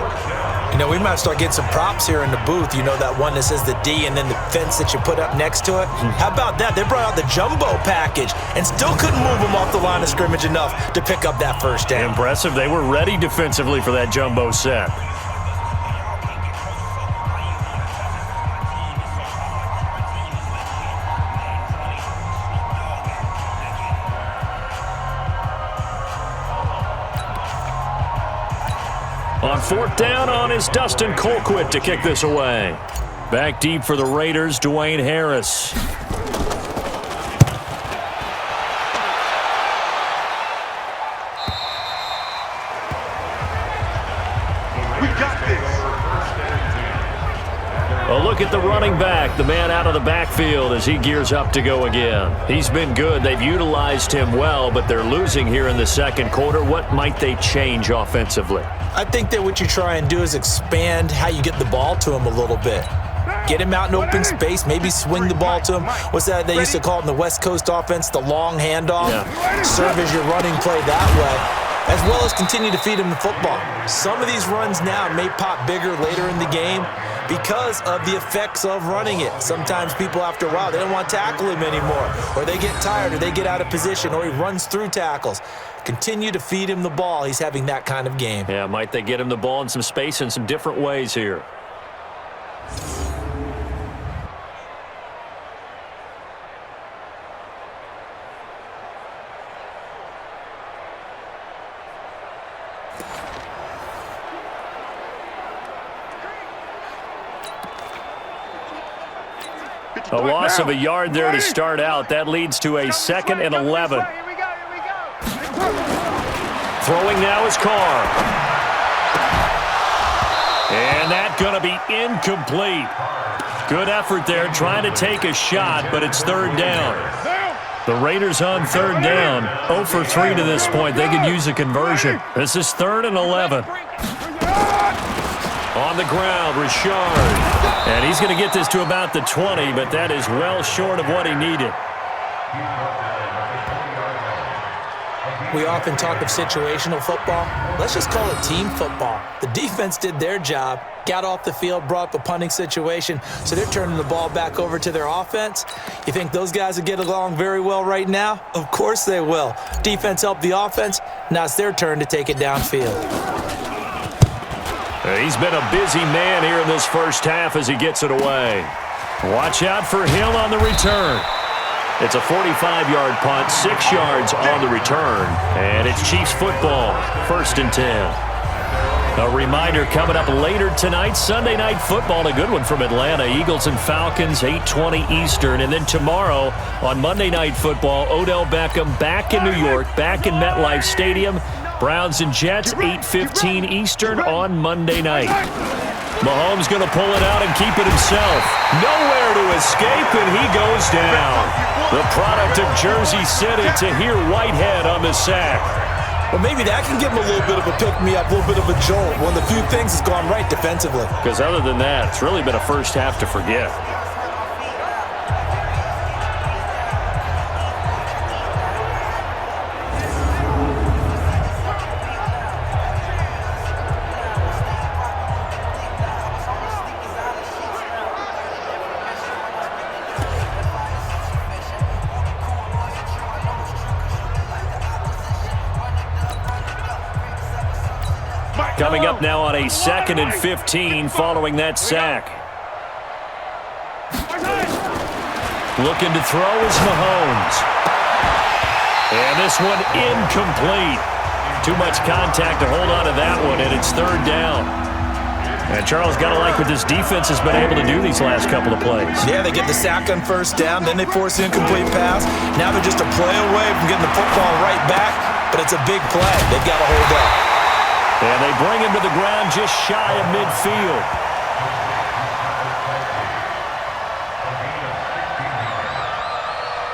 You know, we might start getting some props here in the booth. You know, that one that says the D and then the fence that you put up next to it? How about that? They brought out the jumbo package and still couldn't move them off the line of scrimmage enough to pick up that first down. Impressive. They were ready defensively for that jumbo set. On 4th down on is Dustin Colquitt to kick this away. Back deep for the Raiders, Dwayne Harris. We got this. A look at the running back, the man out of the backfield as he gears up to go again. He's been good. They've utilized him well, but they're losing here in the 2nd quarter. What might they change offensively? I think that what you try and do is expand how you get the ball to him a little bit. Get him out in open space, maybe swing the ball to him. What's that they used to call it in the West Coast offense, the long handoff? Yeah. Serve as your running play that way, as well as continue to feed him the football. Some of these runs now may pop bigger later in the game because of the effects of running it. Sometimes people, after a while, they don't want to tackle him anymore, or they get tired, or they get out of position, or he runs through tackles. Continue to feed him the ball. He's having that kind of game. Yeah, might they get him the ball in some space in some different ways here. A loss of a yard there to start out. That leads to a 2nd and 11. Throwing now is Carr. And that's going to be incomplete. Good effort there, trying to take a shot, but it's third down. The Raiders on third down, 0 for 3 to this point. They could use a conversion. This is 3rd and 11. On the ground, Richard. And he's going to get this to about the 20, but that is well short of what he needed. We often talk of situational football. Let's just call it team football. The defense did their job, got off the field, brought up a punting situation, so they're turning the ball back over to their offense. You think those guys will get along very well right now? Of course they will. Defense helped the offense. Now it's their turn to take it downfield. He's been a busy man here in this first half as he gets it away. Watch out for Hill on the return. It's a 45-yard punt, 6 yards on the return, and it's Chiefs football, 1st and 10. A reminder coming up later tonight, Sunday Night Football, a good one from Atlanta. Eagles and Falcons, 8:20 Eastern. And then tomorrow on Monday Night Football, Odell Beckham back in New York, back in MetLife Stadium. Browns and Jets, 8:15 Eastern on Monday night. Mahomes going to pull it out and keep it himself. Nowhere to escape, and he goes down. The product of Jersey City, Tahir Whitehead on the sack. Well, maybe that can give him a little bit of a pick-me-up, a little bit of a jolt. One of the few things that's gone right defensively. Because other than that, it's really been a first half to forget. Coming up now on a 2nd and 15 following that sack. Looking to throw is Mahomes. And this one incomplete. Too much contact to hold on to that one, and it's 3rd down. And Charles, got to like what this defense has been able to do these last couple of plays. Yeah, they get the sack on 1st down, then they force the incomplete pass. Now they're just a play away from getting the football right back, but it's a big play. They've got to hold up. And they bring him to the ground just shy of midfield.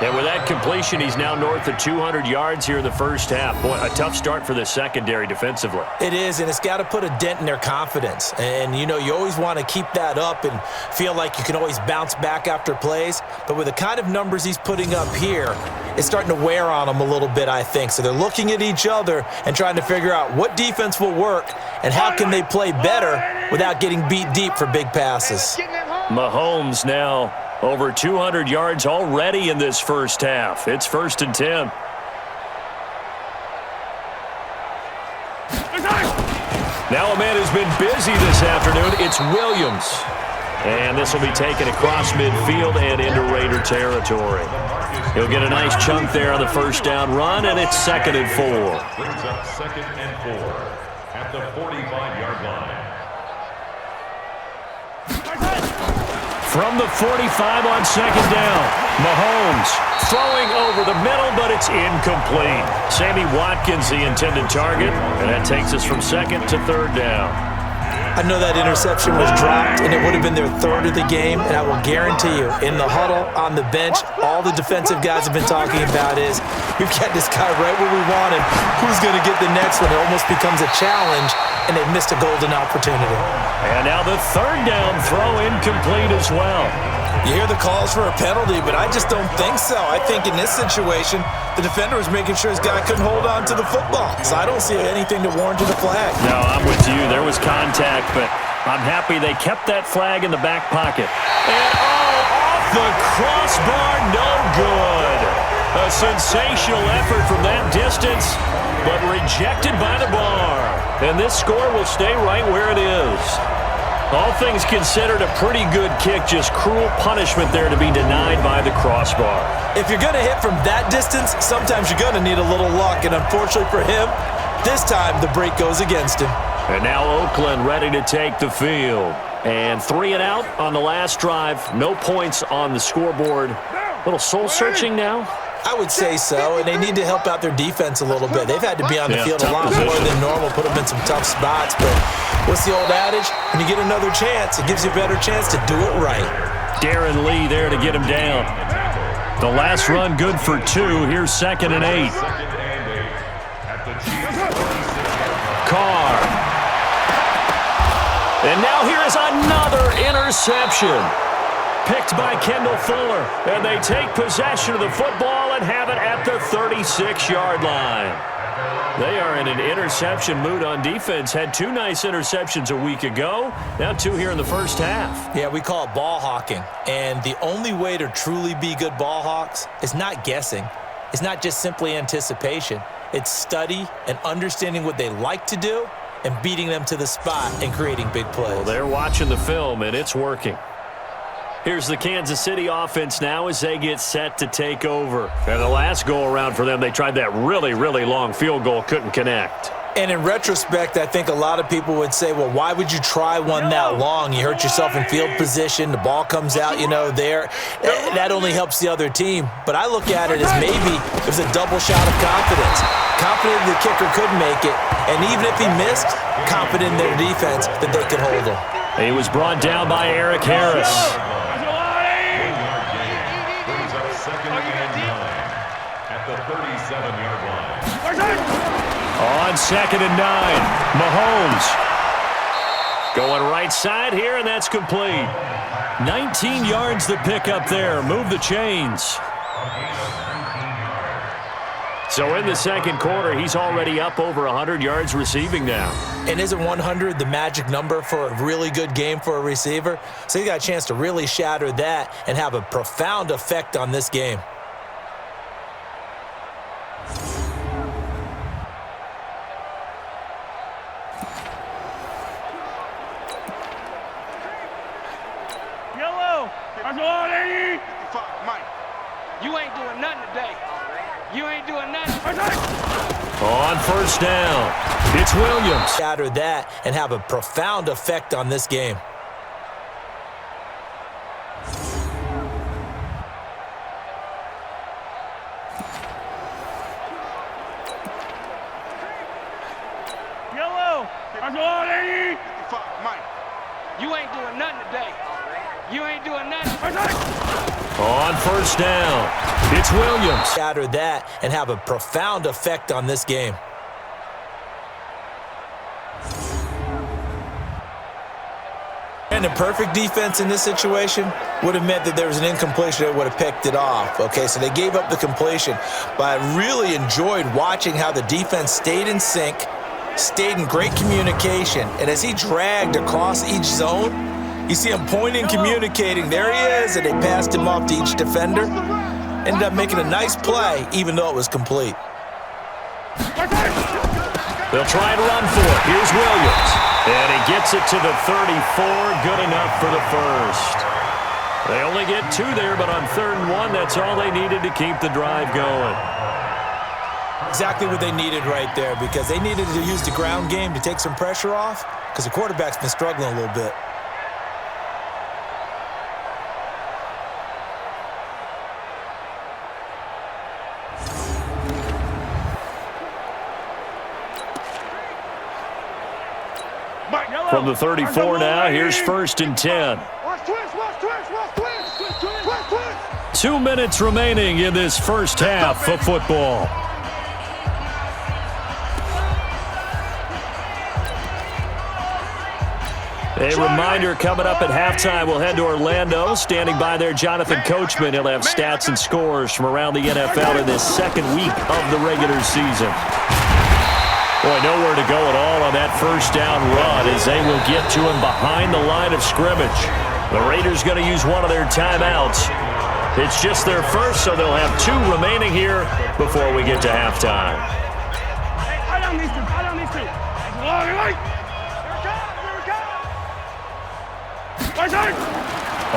And with that completion, he's now north of 200 yards here in the first half. Boy, a tough start for the secondary defensively. It is, and it's got to put a dent in their confidence. And, you always want to keep that up and feel like you can always bounce back after plays. But with the kind of numbers he's putting up here, it's starting to wear on them a little bit, I think. So they're looking at each other and trying to figure out what defense will work and how can they play better without getting beat deep for big passes. Mahomes now over 200 yards already in this first half. It's 1st and 10. Now a man who's been busy this afternoon, it's Williams. And this will be taken across midfield and into Raider territory. He'll get a nice chunk there on the 1st down run, and it's 2nd and 4. Brings up 2nd and 4 at the 45-yard line. From the 45 on 2nd down, Mahomes throwing over the middle, but it's incomplete. Sammy Watkins, the intended target, and that takes us from 2nd to 3rd down. I know that interception was dropped, and it would have been their 3rd of the game, and I will guarantee you, in the huddle, on the bench, all the defensive guys have been talking about is, we've got this guy right where we want him. Who's going to get the next one? It almost becomes a challenge, and they've missed a golden opportunity. And now the 3rd down throw incomplete as well. You hear the calls for a penalty, but I just don't think so. I think in this situation, the defender was making sure his guy couldn't hold on to the football. So I don't see anything to warrant a flag. No, I'm with you. There was contact, but I'm happy they kept that flag in the back pocket. And, off the crossbar, no good. A sensational effort from that distance, but rejected by the bar. And this score will stay right where it is. All things considered, a pretty good kick, just cruel punishment there to be denied by the crossbar. If you're going to hit from that distance, sometimes you're going to need a little luck, and unfortunately for him, this time the break goes against him. And now Oakland ready to take the field. And 3 and out on the last drive. No points on the scoreboard. A little soul-searching now? I would say so, and they need to help out their defense a little bit. They've had to be on the field a lot more than normal, put them in some tough spots. But what's the old adage? When you get another chance, it gives you a better chance to do it right. Darren Lee there to get him down. The last run good for 2. Here's 2nd and 8. Carr. And now here is another interception. Picked by Kendall Fuller. And they take possession of the football and have it at the 36-yard line. They are in an interception mood on defense. Had 2 nice interceptions a week ago. Now 2 here in the first half. Yeah, we call it ball hawking. And the only way to truly be good ball hawks is not guessing. It's not just simply anticipation. It's study and understanding what they like to do and beating them to the spot and creating big plays. Well, they're watching the film, and it's working. Here's the Kansas City offense now as they get set to take over. And the last go-around for them, they tried that really, really long field goal, couldn't connect. And in retrospect, I think a lot of people would say, well, why would you try one that long? You hurt yourself in field position. The ball comes out, there. That only helps the other team. But I look at it as maybe it was a double shot of confidence. Confident the kicker could make it. And even if he missed, confident in their defense that they could hold him. He was brought down by Eric Harris. On 2nd and 9, Mahomes going right side here, and that's complete. 19 yards to pick up there. Move the chains. So in the second quarter, he's already up over 100 yards receiving now. And isn't 100 the magic number for a really good game for a receiver? So he got a chance to really shatter that and have a profound effect on this game. Mike, you ain't doing nothing today. You ain't doing nothing. On first down, it's Williams. Shatter that and have a profound effect on this game. Mike, you ain't doing nothing today. You ain't doing nothing. On first down, it's Williams. Shatter that and have a profound effect on this game. And a perfect defense in this situation would have meant that there was an incompletion that would have picked it off. Okay, so they gave up the completion. But I really enjoyed watching how the defense stayed in sync, stayed in great communication. And as he dragged across each zone, you see him pointing, communicating. There he is, and they passed him off to each defender. Ended up making a nice play, even though it was complete. They'll try and run for it. Here's Williams. And he gets it to the 34. Good enough for the first. They only get 2 there, but on 3rd and 1, that's all they needed to keep the drive going. Exactly what they needed right there, because they needed to use the ground game to take some pressure off, because the quarterback's been struggling a little bit. From the 34 now, here's 1st and 10. 2 minutes remaining in this first half of football. A reminder coming up at halftime, we'll head to Orlando. Standing by there, Jonathan Coachman. He'll have stats and scores from around the NFL in this second week of the regular season. Boy, nowhere to go at all on that first down run as they will get to him behind the line of scrimmage. The Raiders going to use one of their timeouts. It's just their first, so they'll have 2 remaining here before we get to halftime.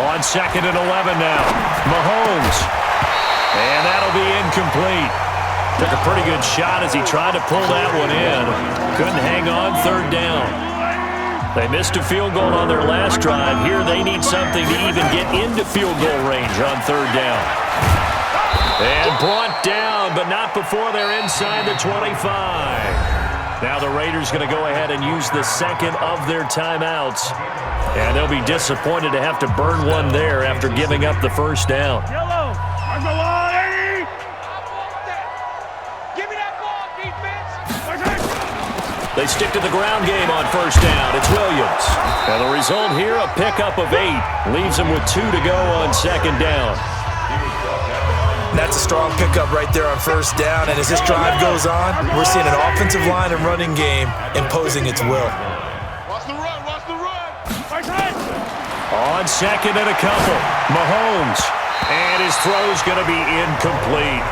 On 2nd and 11 now, Mahomes. And that'll be incomplete. Took a pretty good shot as he tried to pull that one in. Couldn't hang on 3rd down. They missed a field goal on their last drive. Here they need something to even get into field goal range on 3rd down. And brought down, but not before they're inside the 25. Now the Raiders going to go ahead and use the second of their timeouts. And they'll be disappointed to have to burn one there after giving up the first down. Yellow. Mark the line. Give me that ball, defense. They stick to the ground game on first down. It's Williams. And the result here, a pickup of 8. Leaves him with 2 to go on second down. That's a strong pickup right there on first down. And as this drive goes on, we're seeing an offensive line and running game imposing its will. Watch the run. Watch the run. On second and a couple, Mahomes. And his throw's going to be incomplete.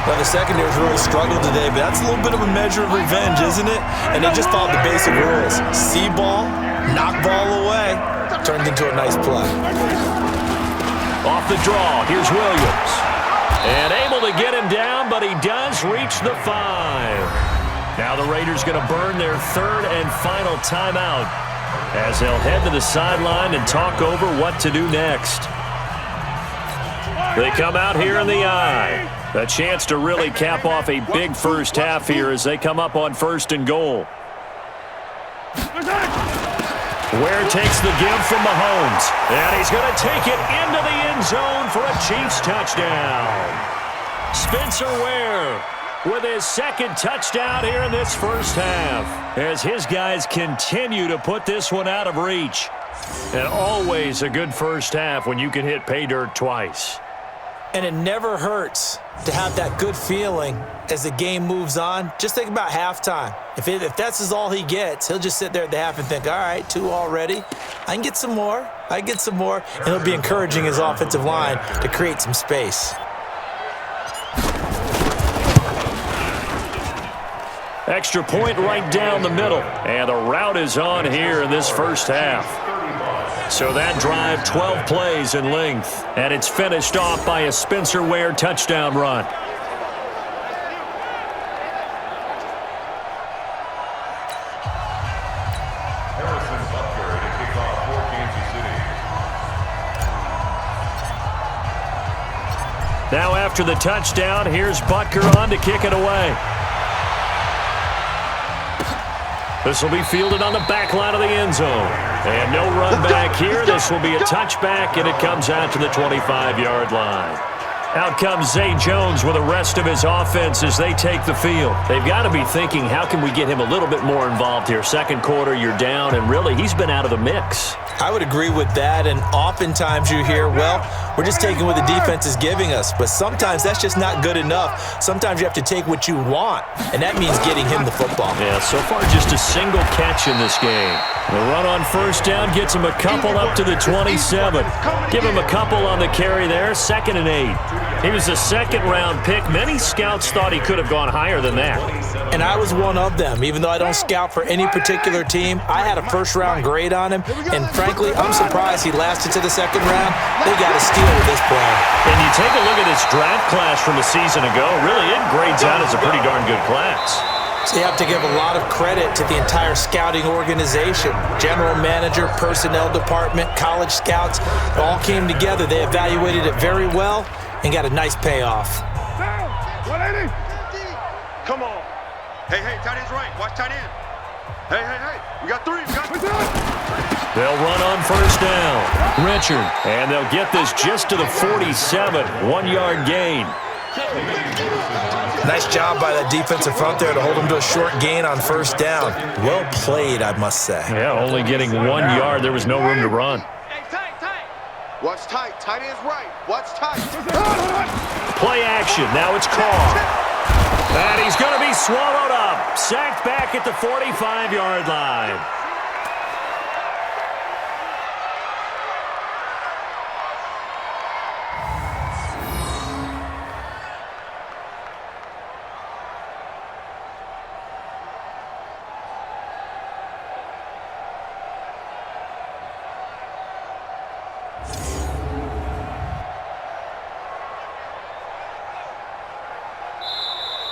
Well, the secondary's really struggled today, but that's a little bit of a measure of revenge, isn't it? And they just followed the basic rules. See ball, knock ball away. Turned into a nice play. Off the draw, here's Williams. And able to get him down, but he does reach the 5. Now the Raiders going to burn their third and final timeout as they'll head to the sideline and talk over what to do next. They come out here in the I. A chance to really cap off a big first half here as they come up on first and goal. Ware takes the give from Mahomes. And he's going to take it into the end zone for a Chiefs touchdown. Spencer Ware with his second touchdown here in this first half as his guys continue to put this one out of reach. And always a good first half when you can hit pay dirt twice. And it never hurts to have that good feeling as the game moves on. Just think about halftime. If that's all he gets, he'll just sit there at the half and think, all right, 2 already. I can get some more. I can get some more. And he'll be encouraging his offensive line to create some space. Extra point right down the middle. And the route is on here in this first half. So that drive, 12 plays in length. And it's finished off by a Spencer Ware touchdown run. Harrison Butker to kick off for Kansas City. Now after the touchdown, here's Butker on to kick it away. This will be fielded on the back line of the end zone. And no run back here. This will be a touchback, and it comes out to the 25-yard line. Out comes Zay Jones with the rest of his offense as they take the field. They've got to be thinking, how can we get him a little bit more involved here? Second quarter, you're down, and really, he's been out of the mix. I would agree with that, and oftentimes you hear, well, we're just taking what the defense is giving us, but sometimes that's just not good enough. Sometimes you have to take what you want, and that means getting him the football. Yeah, so far just a single catch in this game. The run on first down gets him a couple up to the 27. Give him a couple on the carry there, 2nd and 8. He was a second-round pick. Many scouts thought he could have gone higher than that. And I was one of them. Even though I don't scout for any particular team, I had a first-round grade on him, and frankly, I'm surprised he lasted to the second round. They got a steal with this play. And you take a look at this draft class from a season ago, really it grades out as a pretty darn good class. So you have to give a lot of credit to the entire scouting organization. General manager, personnel department, college scouts, it all came together. They evaluated it very well and got a nice payoff. 180. Come on. Hey, tight end's right. Watch tight end. Hey. We got 3. We got 3. They'll run on first down. Richard. And they'll get this just to the 47. 1-yard gain. Nice job by that defensive front there to hold him to a short gain on first down. Well played, I must say. Yeah, only getting 1 yard. There was no room to run. Hey, tight. Watch tight. Tight end's right. Watch tight. Play action. Now it's Carr. And he's going to be swallowed up. Sacked back at the 45-yard line.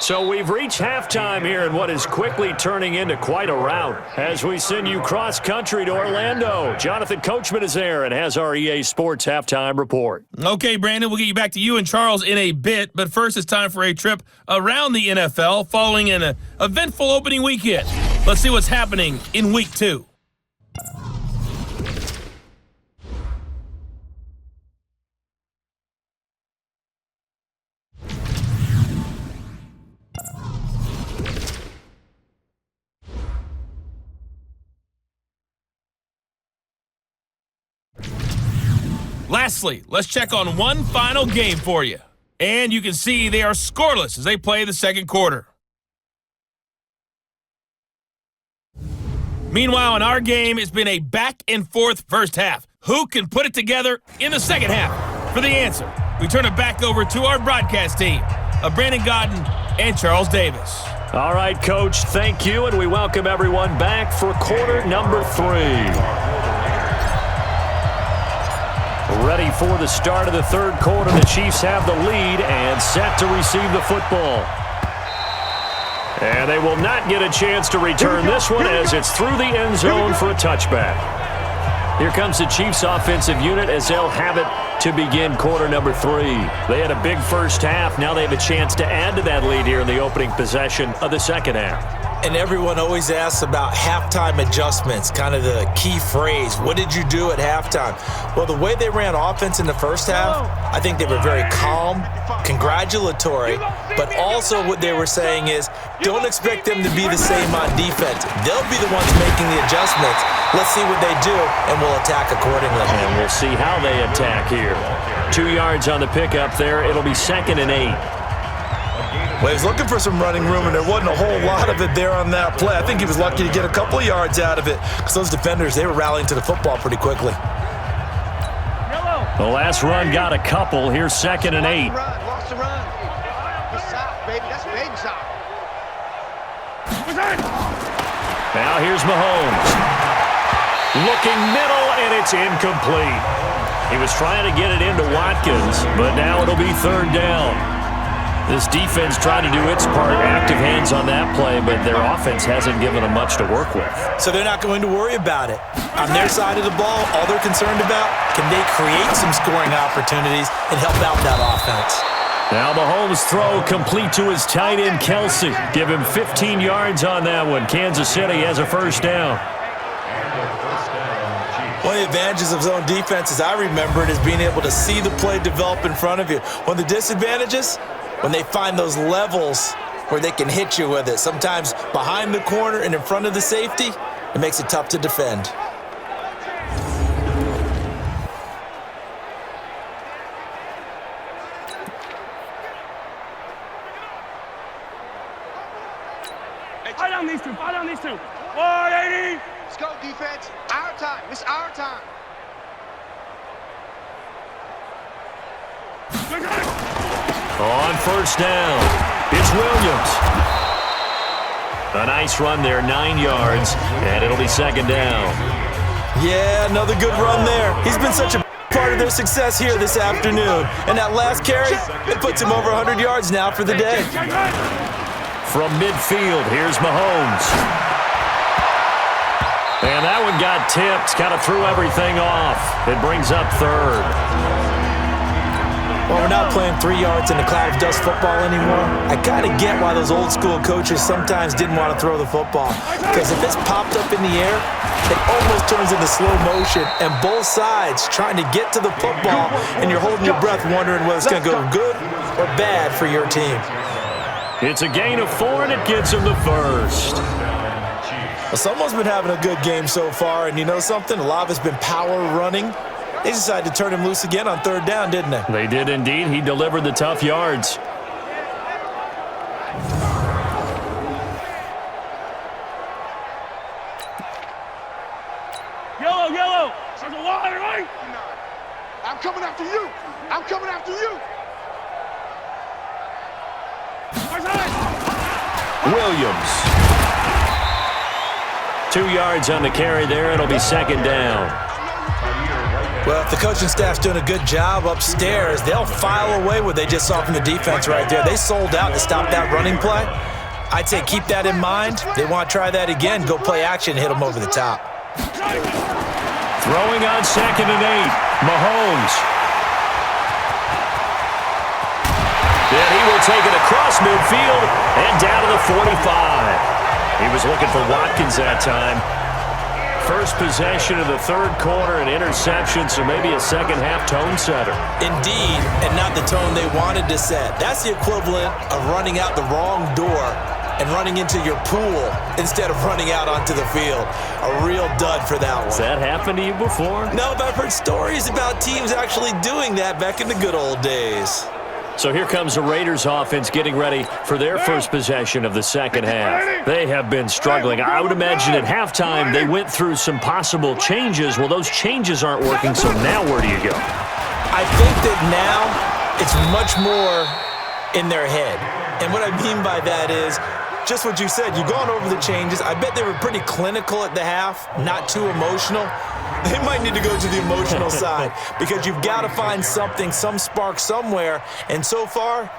So we've reached halftime here in what is quickly turning into quite a rout as we send you cross-country to Orlando. Jonathan Coachman is there and has our EA Sports halftime report. Okay, Brandon, we'll get you back to you and Charles in a bit, but first it's time for a trip around the NFL following an eventful opening weekend. Let's see what's happening in Week 2. Lastly, let's check on one final game for you. And you can see they are scoreless as they play the second quarter. Meanwhile, in our game, it's been a back-and-forth first half. Who can put it together in the second half? For the answer, we turn it back over to our broadcast team of Brandon Godden and Charles Davis. All right, Coach, thank you, and we welcome everyone back for quarter number 3. Ready for the start of the third quarter. The Chiefs have the lead and set to receive the football. And they will not get a chance to return this one as it's through the end zone for a touchback. Here comes the Chiefs offensive unit as they'll have it to begin quarter number 3. They had a big first half. Now they have a chance to add to that lead here in the opening possession of the second half. And everyone always asks about halftime adjustments, kind of the key phrase. What did you do at halftime? Well, the way they ran offense in the first half, I think they were very calm, congratulatory, but also what they were saying is don't expect them to be the same on defense. They'll be the ones making the adjustments. Let's see what they do, and we'll attack accordingly. And we'll see how they attack here. 2 yards on the pickup there. It'll be 2nd and 8. Well, he was looking for some running room, and there wasn't a whole lot of it there on that play. I think he was lucky to get a couple of yards out of it because those defenders, they were rallying to the football pretty quickly. The last run got a couple. Here's 2nd and 8. Watch the run. It's south, baby. That's baby south. Now here's Mahomes. Looking middle, and it's incomplete. He was trying to get it into Watkins, but now it'll be 3rd down. This defense tried to do its part, active hands on that play, but their offense hasn't given them much to work with. So they're not going to worry about it. On their side of the ball, all they're concerned about, can they create some scoring opportunities and help out that offense? Now Mahomes' throw complete to his tight end, Kelsey. Give him 15 yards on that one. Kansas City has a first down. One of the advantages of zone defense, as I remember it, is being able to see the play develop in front of you. One of the disadvantages, when they find those levels where they can hit you with it, sometimes behind the corner and in front of the safety, it makes it tough to defend. Fight on these two. Fight on these two. 180. Let's go, defense. Our time. It's our time. On first down, it's Williams. A nice run there, 9 yards, and it'll be 2nd down. Yeah, another good run there. He's been such a part of their success here this afternoon. And that last carry, it puts him over 100 yards now for the day. From midfield, here's Mahomes. And that one got tipped, kind of threw everything off. It brings up 3rd. Well, we're not playing 3 yards in a cloud of dust football anymore. I kind of get why those old school coaches sometimes didn't want to throw the football. Because if it's popped up in the air, it almost turns into slow motion. And both sides trying to get to the football, and you're holding your breath wondering whether it's going to go good or bad for your team. It's a gain of 4, and it gets him the first. Well, someone's been having a good game so far, and you know something? A lot of it's been power running. They decided to turn him loose again on 3rd down, didn't they? They did indeed. He delivered the tough yards. Yellow, yellow. There's a wall right. I'm coming after you. I'm coming after you. Williams. 2 yards on the carry there. It'll be 2nd down. Well, if the coaching staff's doing a good job upstairs, they'll file away what they just saw from the defense right there. They sold out to stop that running play. I'd say keep that in mind. They want to try that again, go play action, hit them over the top. Throwing on 2nd and 8, Mahomes. Then he will take it across midfield and down to the 45. He was looking for Watkins that time. First possession of the third quarter, an interception, so maybe a second-half tone setter. Indeed, and not the tone they wanted to set. That's the equivalent of running out the wrong door and running into your pool instead of running out onto the field. A real dud for that one. Has that happened to you before? No, but I've heard stories about teams actually doing that back in the good old days. So here comes the Raiders offense getting ready for their first possession of the second half. They have been struggling. I would imagine at halftime they went through some possible changes. Well, those changes aren't working, so now where do you go? I think that now it's much more in their head. And what I mean by that is just what you said. You've gone over the changes. I bet they were pretty clinical at the half, not too emotional. They might need to go to the emotional side because you've got to find something, some spark somewhere. And so far,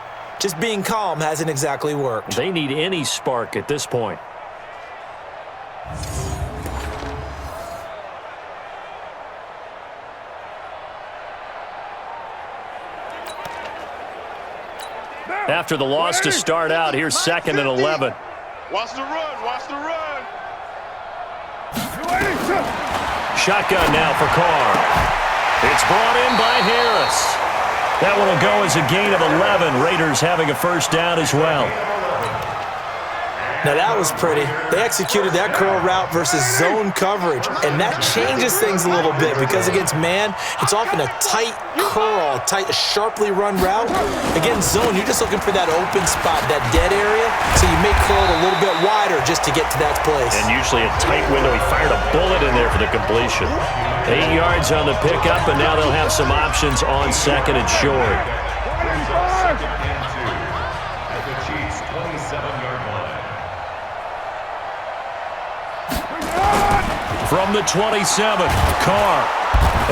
just being calm hasn't exactly worked. They need any spark at this point. After the loss to start out, here's 2nd and 11. Watch the run. Watch the run. Shotgun now for Carr. It's brought in by Harris. That one will go as a gain of 11. Raiders having a first down as well. Now that was pretty. They executed that curl route versus zone coverage, and that changes things a little bit because against man, it's often a tight curl, sharply run route. Against zone, you're just looking for that open spot, that dead area, so you may curl it a little bit wider just to get to that place. And usually a tight window. He fired a bullet in there for the completion. 8 yards on the pickup, and now they'll have some options on 2nd and short. At the Chiefs' 27-yard line. From the 27, Carr.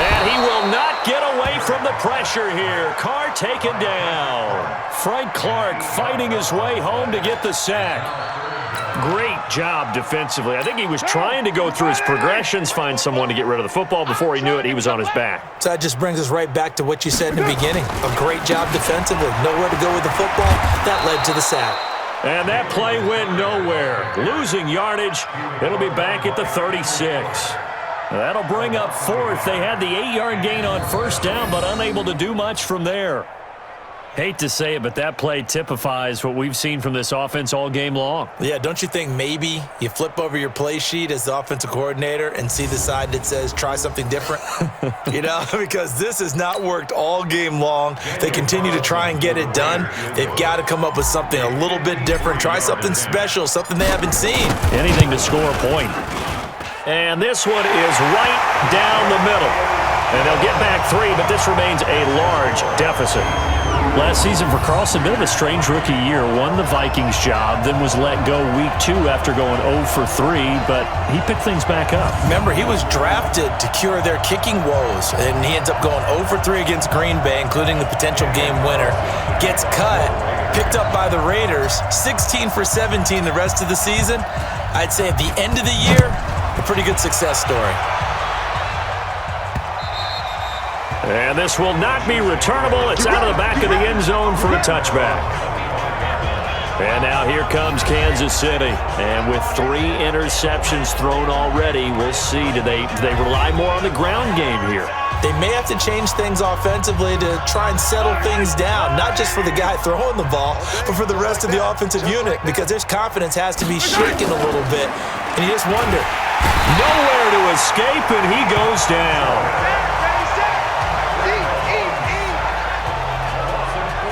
And he will not get away from the pressure here. Carr taken down. Frank Clark fighting his way home to get the sack. Great job defensively. I think he was trying to go through his progressions, find someone to get rid of the football. Before he knew it, he was on his back. So that just brings us right back to what you said in the beginning. A great job defensively. Nowhere to go with the football. That led to the sack. And that play went nowhere. Losing yardage. It'll be back at the 36. That'll bring up 4th. They had the 8-yard gain on first down, but unable to do much from there. Hate to say it, but that play typifies what we've seen from this offense all game long. Yeah, don't you think maybe you flip over your play sheet as the offensive coordinator and see the side that says try something different? You know, because this has not worked all game long. They continue to try and get it done. They've got to come up with something a little bit different. Try something special, something they haven't seen. Anything to score a point. And this one is right down the middle. And they'll get back 3, but this remains a large deficit. Last season for Carlson, bit of a strange rookie year. Won the Vikings job, then was let go week 2 after going 0 for 3, but he picked things back up. Remember, he was drafted to cure their kicking woes, and he ends up going 0 for 3 against Green Bay, including the potential game winner. Gets cut, picked up by the Raiders, 16 for 17 the rest of the season. I'd say at the end of the year, a pretty good success story. And this will not be returnable. It's out of the back of the end zone for a touchback. And now here comes Kansas City. And with 3 interceptions thrown already, we'll see. Do they rely more on the ground game here? They may have to change things offensively to try and settle things down, not just for the guy throwing the ball, but for the rest of the offensive unit, because their confidence has to be shaken a little bit. And you just wonder. Nowhere to escape, and he goes down.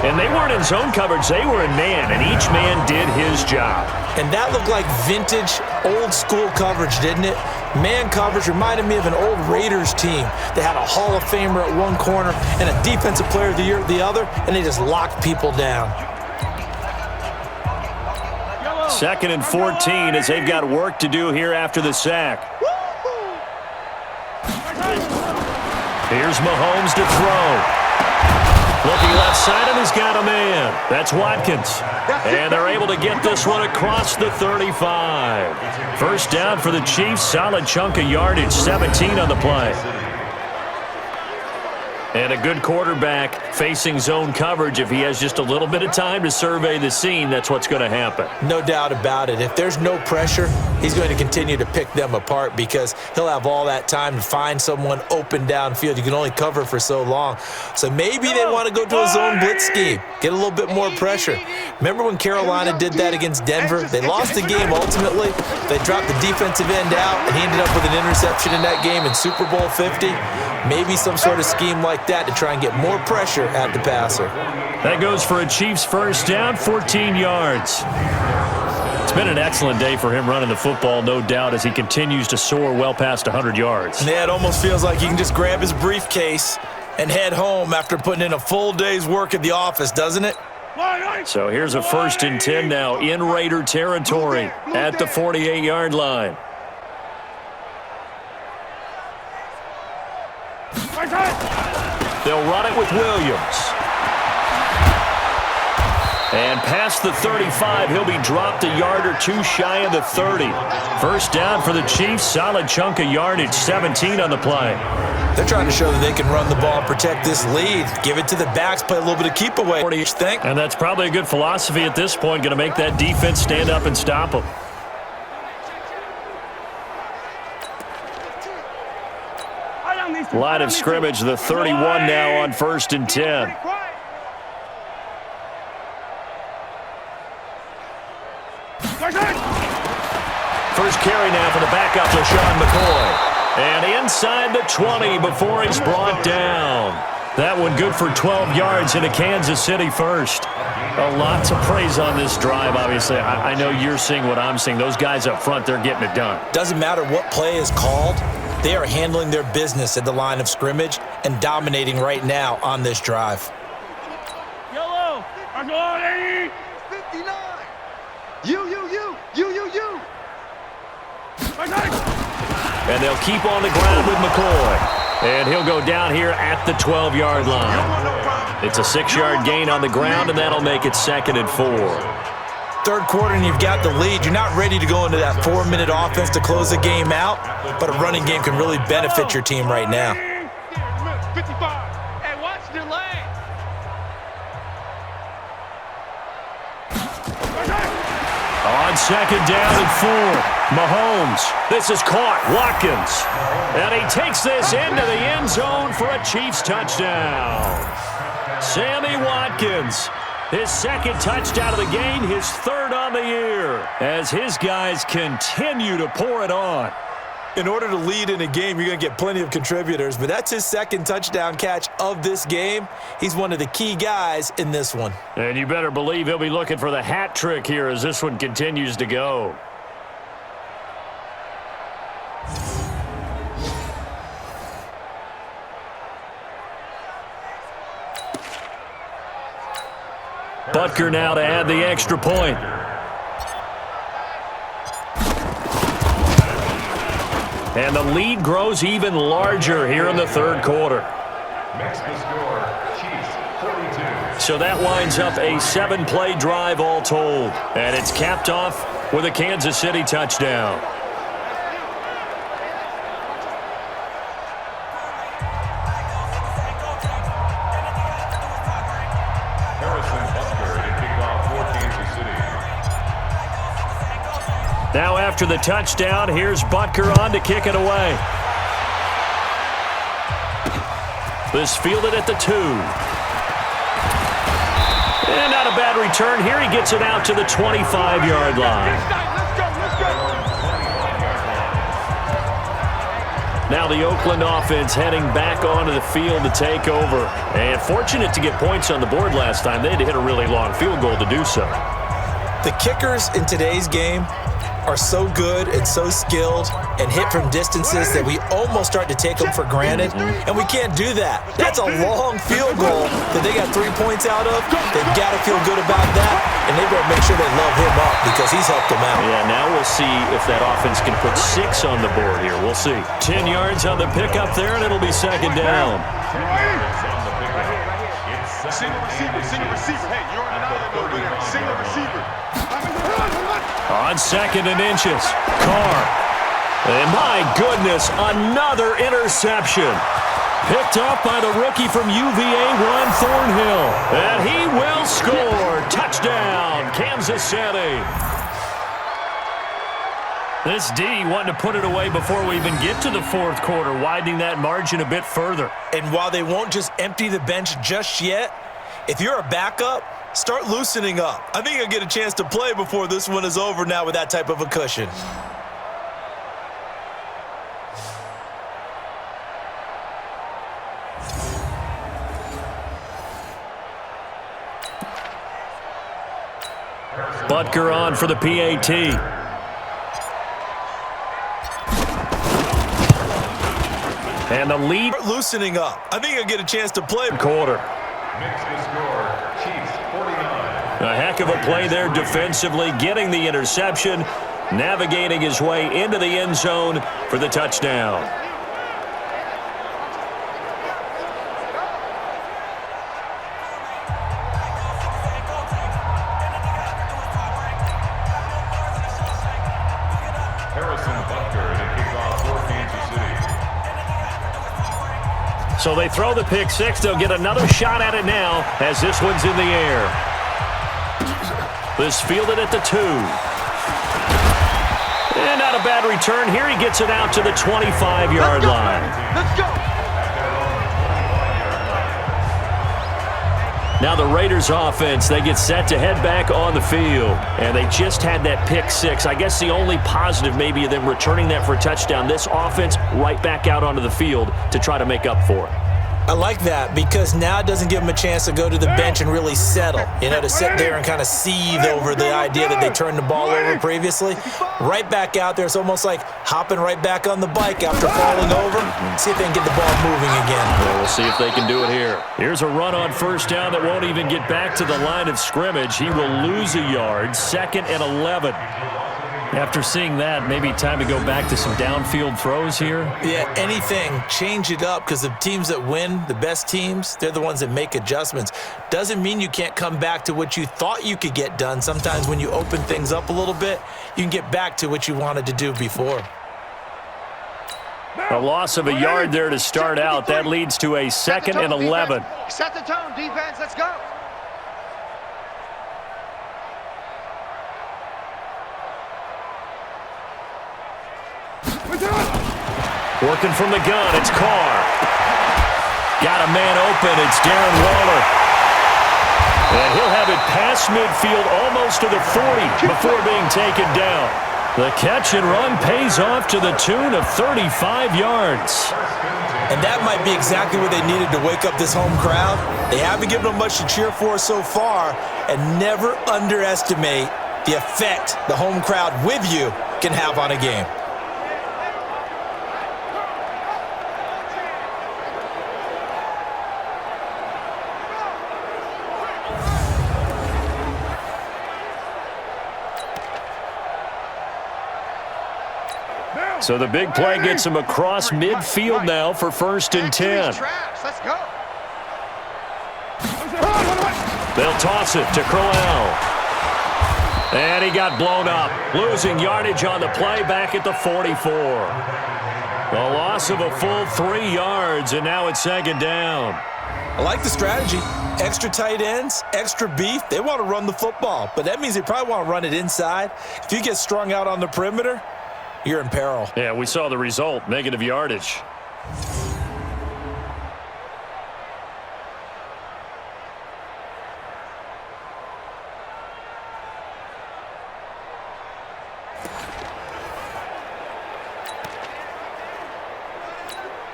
And they weren't in zone coverage. They were in man, and each man did his job. And that looked like vintage, old-school coverage, didn't it? Man coverage reminded me of an old Raiders team. They had a Hall of Famer at one corner and a Defensive Player of the Year at the other, and they just locked people down. 2nd and 14 as they've got work to do here after the sack. Here's Mahomes to throw. Looking left side, and he's got a man. That's Watkins. And they're able to get this one across the 35. First down for the Chiefs. Solid chunk of yardage. 17 on the play. And a good quarterback facing zone coverage. If he has just a little bit of time to survey the scene, that's what's going to happen. No doubt about it. If there's no pressure, he's going to continue to pick them apart because he'll have all that time to find someone open downfield. You can only cover for so long. So maybe they want to go to a zone blitz scheme, get a little bit more pressure. Remember when Carolina did that against Denver? They lost the game ultimately. They dropped the defensive end out, and he ended up with an interception in that game in Super Bowl 50. Maybe some sort of scheme like that to try and get more pressure at the passer. That goes for a Chiefs first down, 14 yards. It's been an excellent day for him running the football, no doubt, as he continues to soar well past 100 yards. Yeah, it almost feels like he can just grab his briefcase and head home after putting in a full day's work at the office, doesn't it? So here's a 1st and 10 now in Raider territory at the 48-yard line. They'll run it with Williams. And past the 35, he'll be dropped a yard or two shy of the 30. First down for the Chiefs. Solid chunk of yardage, 17 on the play. They're trying to show that they can run the ball and protect this lead. Give it to the backs, play a little bit of keep away. What do you think? And that's probably a good philosophy at this point. Going to make that defense stand up and stop them. Line of scrimmage, the 31 now on 1st and 10. First carry now for the backup, LaShawn McCoy. And inside the 20 before he's brought down. That one good for 12 yards into Kansas City first. A lot to praise on this drive, obviously. I know you're seeing what I'm seeing. Those guys up front, they're getting it done. Doesn't matter what play is called. They are handling their business at the line of scrimmage and dominating right now on this drive. Yellow. 59. You. And they'll keep on the ground with McCoy. And he'll go down here at the 12-yard line. It's a 6-yard gain on the ground, and that'll make it 2nd and 4. Third quarter and you've got the lead. You're not ready to go into that 4-minute offense to close the game out, but a running game can really benefit your team right now. 55. Hey, watch the leg. On 2nd down and 4, Mahomes. This is caught. Watkins. And he takes this into the end zone for a Chiefs touchdown. Sammy Watkins. His 2nd touchdown of the game, his 3rd on the year, as his guys continue to pour it on. In order to lead in a game, you're going to get plenty of contributors, but that's his 2nd touchdown catch of this game. He's one of the key guys in this one. And you better believe he'll be looking for the hat trick here as this one continues to go. Butker now to add the extra point. And the lead grows even larger here in the 3rd quarter. Makes the score, Chiefs 42. So that winds up a 7-play drive all told. And it's capped off with a Kansas City touchdown. Now after the touchdown, here's Butker on to kick it away. This fielded at the 2. And not a bad return here. He gets it out to the 25-yard line. Now the Oakland offense heading back onto the field to take over. And fortunate to get points on the board last time. They had to hit a really long field goal to do so. The kickers in today's game are so good and so skilled and hit from distances that we almost start to take them for granted, and we can't do that. That's a long field goal that they got 3 points out of. They've got to feel good about that, and they better make sure they love him up because he's helped them out. Yeah, now we'll see if that offense can put 6 on the board here. We'll see. 10 yards on the pickup there, and it'll be second down. Single receiver. Hey, you're on an island over there. Single receiver. On second and inches, Carr. And my goodness, another interception. Picked up by the rookie from UVA, Juan Thornhill. And he will score. Touchdown, Kansas City. This D wanting to put it away before we even get to the fourth quarter, widening that margin a bit further. And while they won't just empty the bench just yet, if you're a backup, start loosening up. I think you'll get a chance to play before this one is over now with that type of a cushion. Butker on for the PAT. And the lead. Start loosening up. I think you'll get a chance to play. Quarter. Makes the score, Chiefs 49. A heck of a play there defensively, getting the interception, navigating his way into the end zone for the touchdown. Harrison Butker to kick off for Kansas City. So they throw the pick six. They'll get another shot at it now as this one's in the air. This fielded at the 2. And not a bad return here. He gets it out to the 25-yard line. Let's go. Now the Raiders offense, they get set to head back on the field. And they just had that pick six. I guess the only positive maybe of them returning that for a touchdown. This offense right back out onto the field to try to make up for it. I like that because now it doesn't give them a chance to go to the bench and really settle, to sit there and kind of seethe over the idea that they turned the ball over previously. Right back out there, it's almost like hopping right back on the bike after falling over. See if they can get the ball moving again. Well, we'll see if they can do it here. Here's a run on first down that won't even get back to the line of scrimmage. He will lose a yard, 2nd and 11. After seeing that, maybe time to go back to some downfield throws here. Yeah, anything. Change it up because the teams that win, the best teams, they're the ones that make adjustments. Doesn't mean you can't come back to what you thought you could get done. Sometimes when you open things up a little bit, you can get back to what you wanted to do before. A loss of a yard there to start out. That leads to a 2nd and 11. Set the tone, defense. Let's go. Working from the gun, it's Carr. Got a man open, it's Darren Waller. And he'll have it past midfield almost to the 40 before being taken down. The catch and run pays off to the tune of 35 yards. And that might be exactly what they needed to wake up this home crowd. They haven't given them much to cheer for so far, and never underestimate the effect the home crowd with you can have on a game. So the big play gets him across midfield now for 1st and 10. Let's go. They'll toss it to Crowell. And he got blown up. Losing yardage on the play back at the 44. A loss of a full 3 yards, and now it's 2nd down. I like the strategy. Extra tight ends, extra beef. They want to run the football, but that means they probably want to run it inside. If you get strung out on the perimeter, you're in peril. Yeah, we saw the result, negative yardage.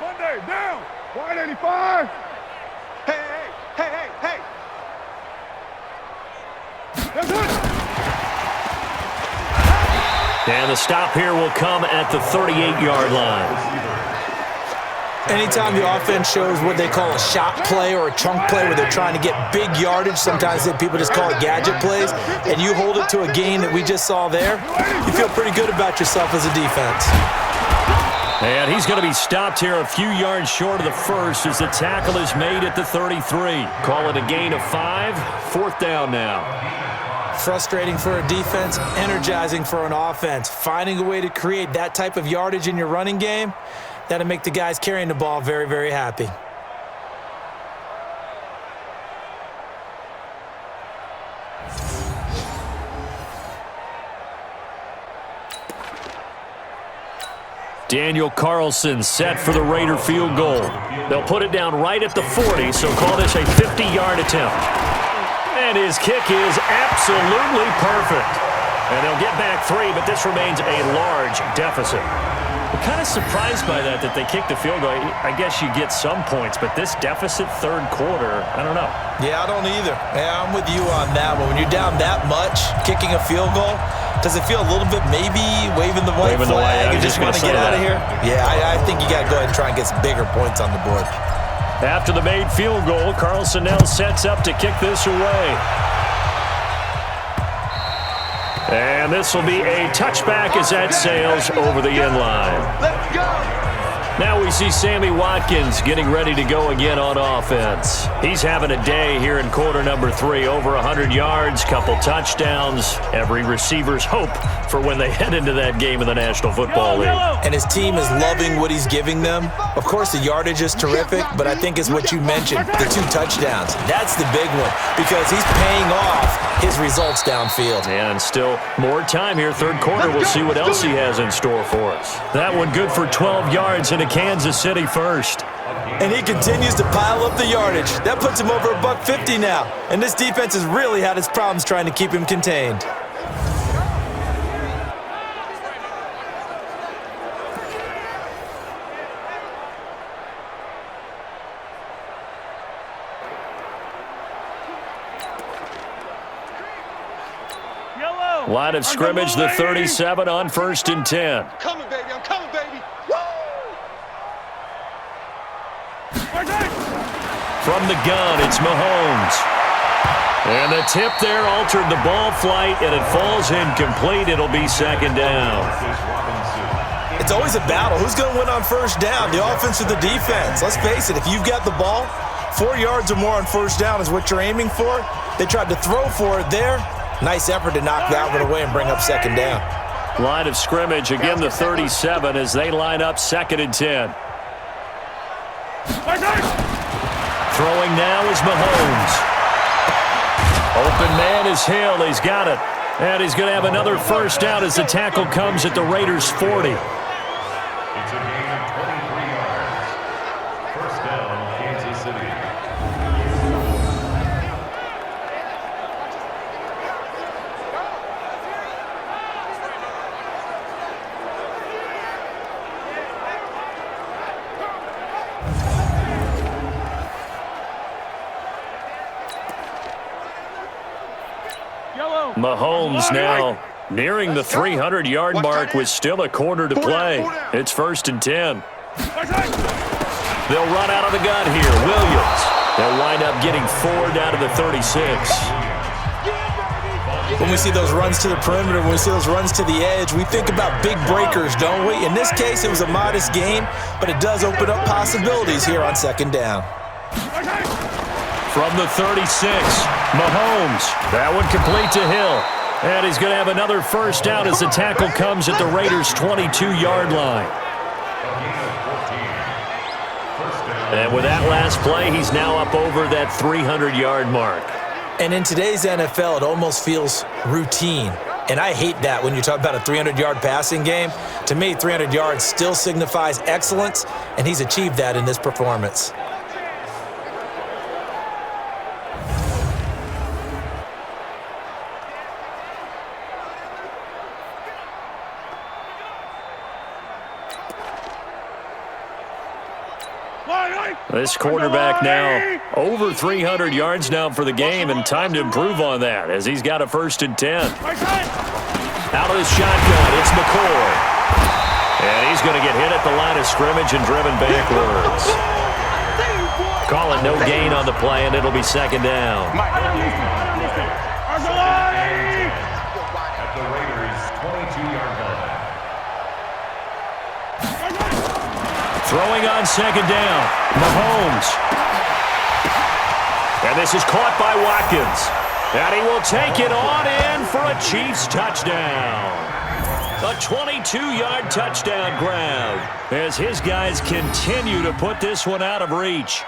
Monday, down. Wide 85. Hey. That's it. And the stop here will come at the 38-yard line. Anytime the offense shows what they call a shot play or a chunk play where they're trying to get big yardage, sometimes people just call it gadget plays, and you hold it to a gain that we just saw there, you feel pretty good about yourself as a defense. And he's going to be stopped here a few yards short of the first as the tackle is made at the 33. Call it a gain of 5. 4th down now. Frustrating for a defense, energizing for an offense. Finding a way to create that type of yardage in your running game, that'll make the guys carrying the ball very, very happy. Daniel Carlson set for the Raider field goal. They'll put it down right at the 40, so call this a 50-yard attempt. And his kick is absolutely perfect. And they'll get back 3, but this remains a large deficit. I'm kind of surprised by that they kicked the field goal. I guess you get some points, but this deficit third quarter, I don't know. Yeah, I don't either. Yeah, I'm with you on that one. When you're down that much, kicking a field goal, does it feel a little bit maybe waving the white flag and just want to get out of here? Yeah, I think you got to go ahead and try and get some bigger points on the board. After the made field goal, Carlson now sets up to kick this away. And this will be a touchback as that sails over the end line. Let's go. Now we see Sammy Watkins getting ready to go again on offense. He's having a day here in quarter number 3. Over 100 yards, couple touchdowns. Every receiver's hope for when they head into that game in the National Football League. And his team is loving what he's giving them. Of course, the yardage is terrific, but I think it's what you mentioned, the 2 touchdowns. That's the big one because he's paying off his results downfield. And still more time here, third quarter. We'll see what else he has in store for us. That one good for 12 yards and a Kansas City first. And he continues to pile up the yardage. That puts him over $150 now. And this defense has really had its problems trying to keep him contained. Line of scrimmage, the 37 on 1st and 10. Coming, baby. I'm coming, baby. Woo! From the gun, it's Mahomes. And the tip there altered the ball flight, and it falls incomplete. It'll be 2nd down. It's always a battle. Who's going to win on 1st down, the offense or the defense? Let's face it, if you've got the ball, 4 yards or more on 1st down is what you're aiming for. They tried to throw for it there. Nice effort to knock that one away and bring up 2nd down. Line of scrimmage, again the 37 as they line up 2nd and 10. Throwing now is Mahomes. Open man is Hill. He's got it. And he's going to have another 1st down as the tackle comes at the Raiders' 40. It's a gain of 23 yards. 1st down, Kansas City. Mahomes now nearing the 300-yard mark with still a quarter to play. It's 1st and 10. They'll run out of the gun here. Williams. They'll wind up getting 4 down to the 36. When we see those runs to the perimeter, when we see those runs to the edge, we think about big breakers, don't we? In this case, it was a modest gain, but it does open up possibilities here on 2nd down. From the 36, Mahomes. That one complete to Hill. And he's going to have another 1st down as the tackle comes at the Raiders' 22-yard line. And with that last play, he's now up over that 300-yard mark. And in today's NFL, it almost feels routine. And I hate that when you talk about a 300-yard passing game. To me, 300 yards still signifies excellence, and he's achieved that in this performance. This quarterback now over 300 yards now for the game, and time to improve on that as he's got a 1st and 10. Out of the shotgun, it's McCoy. And he's going to get hit at the line of scrimmage and driven backwards. Call it no gain on the play, and it'll be second down. At the Raiders' 22-yard line. Throwing on second down, Mahomes. And this is caught by Watkins. And he will take it on in for a Chiefs touchdown. A 22-yard touchdown grab as his guys continue to put this one out of reach.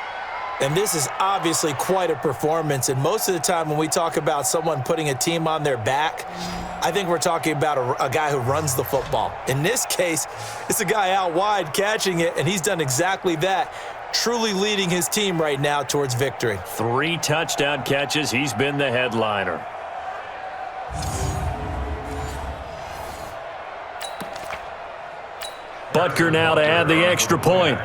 And this is obviously quite a performance. And most of the time when we talk about someone putting a team on their back, I think we're talking about a guy who runs the football. In this case, it's a guy out wide catching it, and he's done exactly that, truly leading his team right now towards victory. 3 touchdown catches. He's been the headliner. Butker now to add the extra point.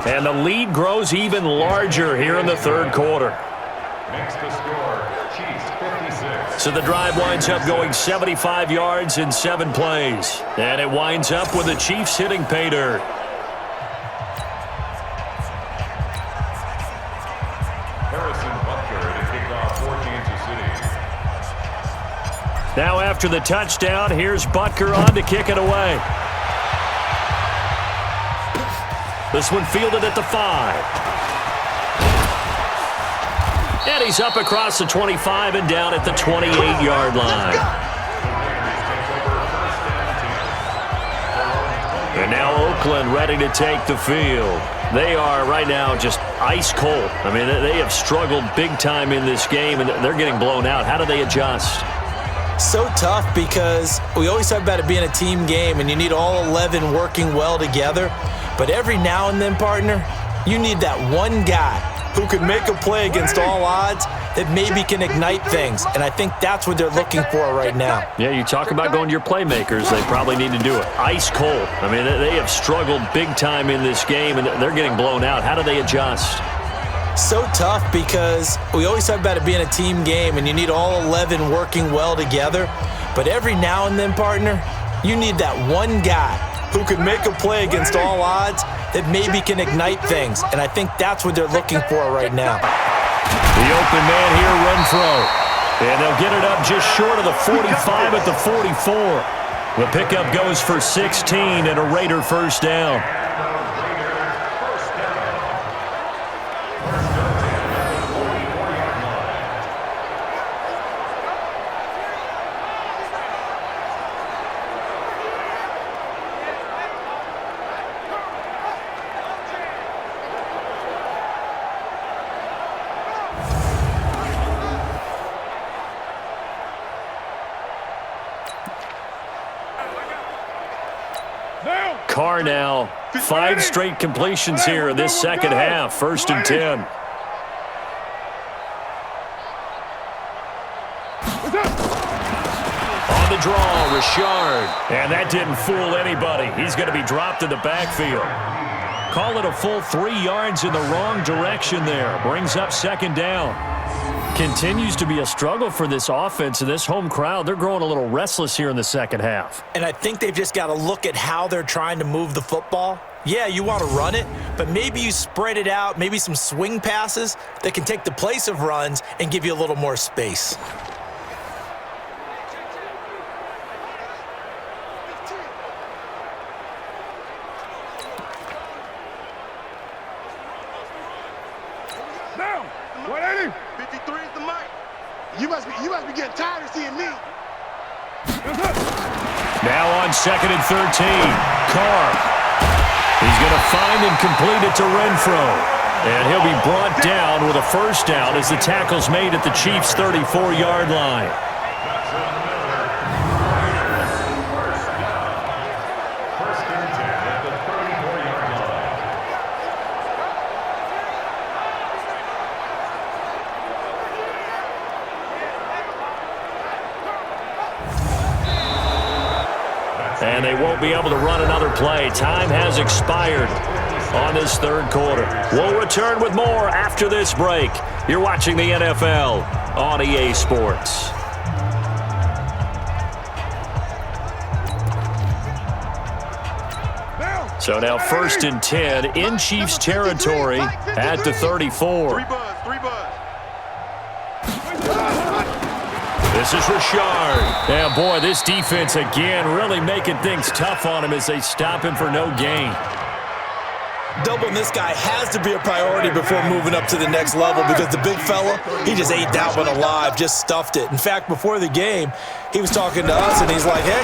And the lead grows even larger here in the third quarter. Makes the score, Chiefs 56. So the drive winds up going 75 yards in 7 plays. And it winds up with the Chiefs hitting pay dirt. Harrison Butker to kick off for Kansas City. Now after the touchdown, here's Butker on to kick it away. This one fielded at the 5. And he's up across the 25 and down at the 28-yard line. And now Oakland ready to take the field. They are right now just ice cold. I mean, they have struggled big time in this game, and they're getting blown out. How do they adjust? So tough because we always talk about it being a team game, and you need all 11 working well together. But every now and then, partner, you need that one guy who can make a play against all odds that maybe can ignite things. And I think that's what they're looking for right now. Yeah, you talk about going to your playmakers. They probably need to do it. Ice cold. I mean, they have struggled big time in this game, and they're getting blown out. How do they adjust? So tough because we always talk about it being a team game, and you need all 11 working well together. But every now and then, partner, you need that one guy who can make a play against all odds that maybe can ignite things. And I think that's what they're looking for right now. The open man here, Renfro. And they'll get it up just short of the 45 at the 44. The pickup goes for 16 and a Raider first down. Carr now, 5 straight completions here in this second half. 1st and 10. On the draw, Richard. And that didn't fool anybody. He's going to be dropped in the backfield. Call it a full 3 yards in the wrong direction there. Brings up second down. Continues to be a struggle for this offense and this home crowd. They're growing a little restless here in the second half. And I think they've just got to look at how they're trying to move the football. Yeah, you want to run it, but maybe you spread it out, maybe some swing passes that can take the place of runs and give you a little more space. Down. 180. 53 is the mic. You must be getting tired of seeing me. Now on 2nd and 13. Carr. He's going to find and complete it to Renfro. And he'll be brought down with a first down as the tackle's made at the Chiefs' 34-yard line. First and 10 at the 34-yard line. And they won't be able to run another play. Time has expired. on this third quarter. We'll return with more after this break. You're watching the NFL on EA Sports. So now 1st and 10 in Chiefs territory at the 34. This is Richard. Yeah, boy, this defense again really making things tough on him as they stop him for no gain. Doubling this guy has to be a priority before moving up to the next level because the big fella, he just ate that one alive, just stuffed it. In fact, before the game, he was talking to us, and he's like, hey,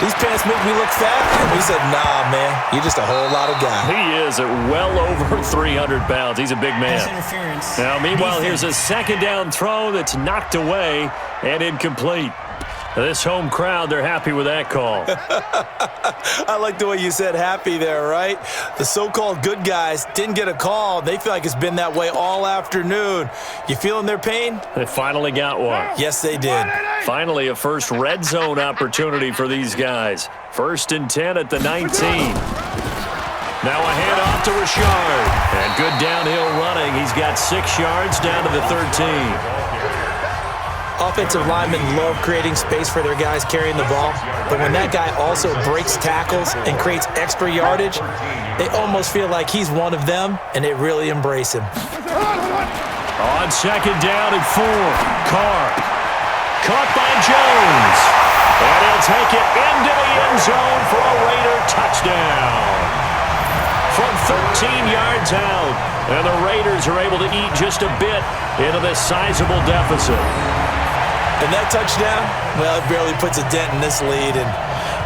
these pants make me look fat. And we said, nah, man, you're just a whole lot of guy. He is at well over 300 pounds. He's a big man. Now, meanwhile, here's a second down throw that's knocked away and incomplete. This home crowd, they're happy with that call. I like the way you said happy there, right? The so-called good guys didn't get a call. They feel like it's been that way all afternoon. You feeling their pain? They finally got one. Yes, they did. Finally, a first red zone opportunity for these guys. 1st and 10 at the 19. Now a handoff to Richard. And good downhill running. He's got 6 yards down to the 13. Offensive linemen love creating space for their guys carrying the ball, but when that guy also breaks tackles and creates extra yardage, they almost feel like he's one of them, and they really embrace him. On 2nd down and 4, Carr. Caught by Jones. And he'll take it into the end zone for a Raider touchdown. From 13 yards out, and the Raiders are able to eat just a bit into this sizable deficit. And that touchdown, well, it barely puts a dent in this lead. And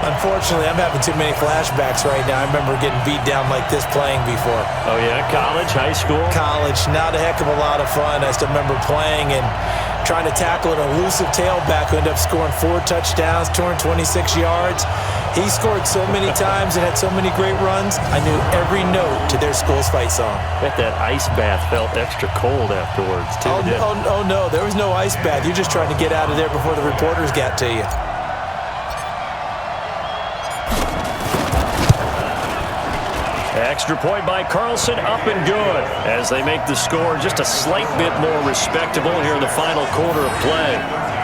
unfortunately, I'm having too many flashbacks right now. I remember getting beat down like this playing before. Oh, yeah? College, high school? College. Not a heck of a lot of fun. I still remember playing and trying to tackle an elusive tailback who ended up scoring 4 touchdowns, 226 yards. He scored so many times and had so many great runs, I knew every note to their school's fight song. Bet that ice bath felt extra cold afterwards, too. Oh, no, there was no ice bath. You're just trying to get out of there before the reporters got to you. Extra point by Carlson, up and good, as they make the score just a slight bit more respectable here in the final quarter of play.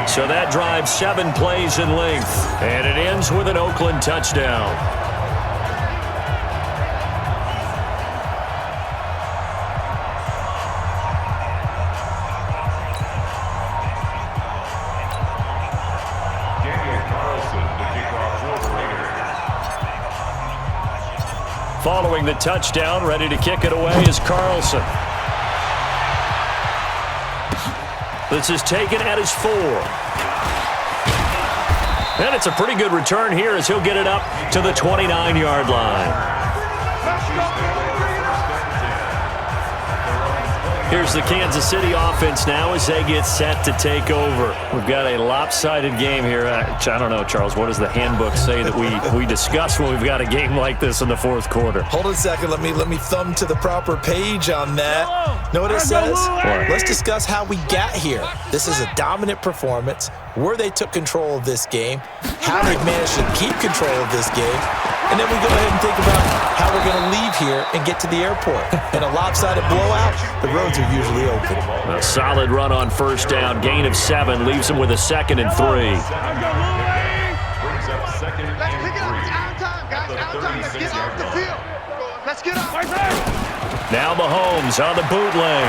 So that drives 7 plays in length, and it ends with an Oakland touchdown. Following the touchdown, ready to kick it away is Carlson. This is taken at his 4. And it's a pretty good return here as he'll get it up to the 29-yard line. Here's the Kansas City offense now as they get set to take over. We've got a lopsided game here. I don't know, Charles, what does the handbook say that we discuss when we've got a game like this in the 4th quarter? Hold on a second. Let me thumb to the proper page on that. Know what it says? What? Let's discuss how we got here. This is a dominant performance, where they took control of this game, how they've managed to keep control of this game, and then we go ahead and think about how we're going to leave here and get to the airport. In a lopsided blowout, the roads are usually open. A solid run on 1st down, gain of 7, leaves them with a 2nd and 3. Brings up 2nd and 3. Let's pick it up. It's time, guys. Time. Let's get off the field. Let's get off. Now Mahomes on the bootleg.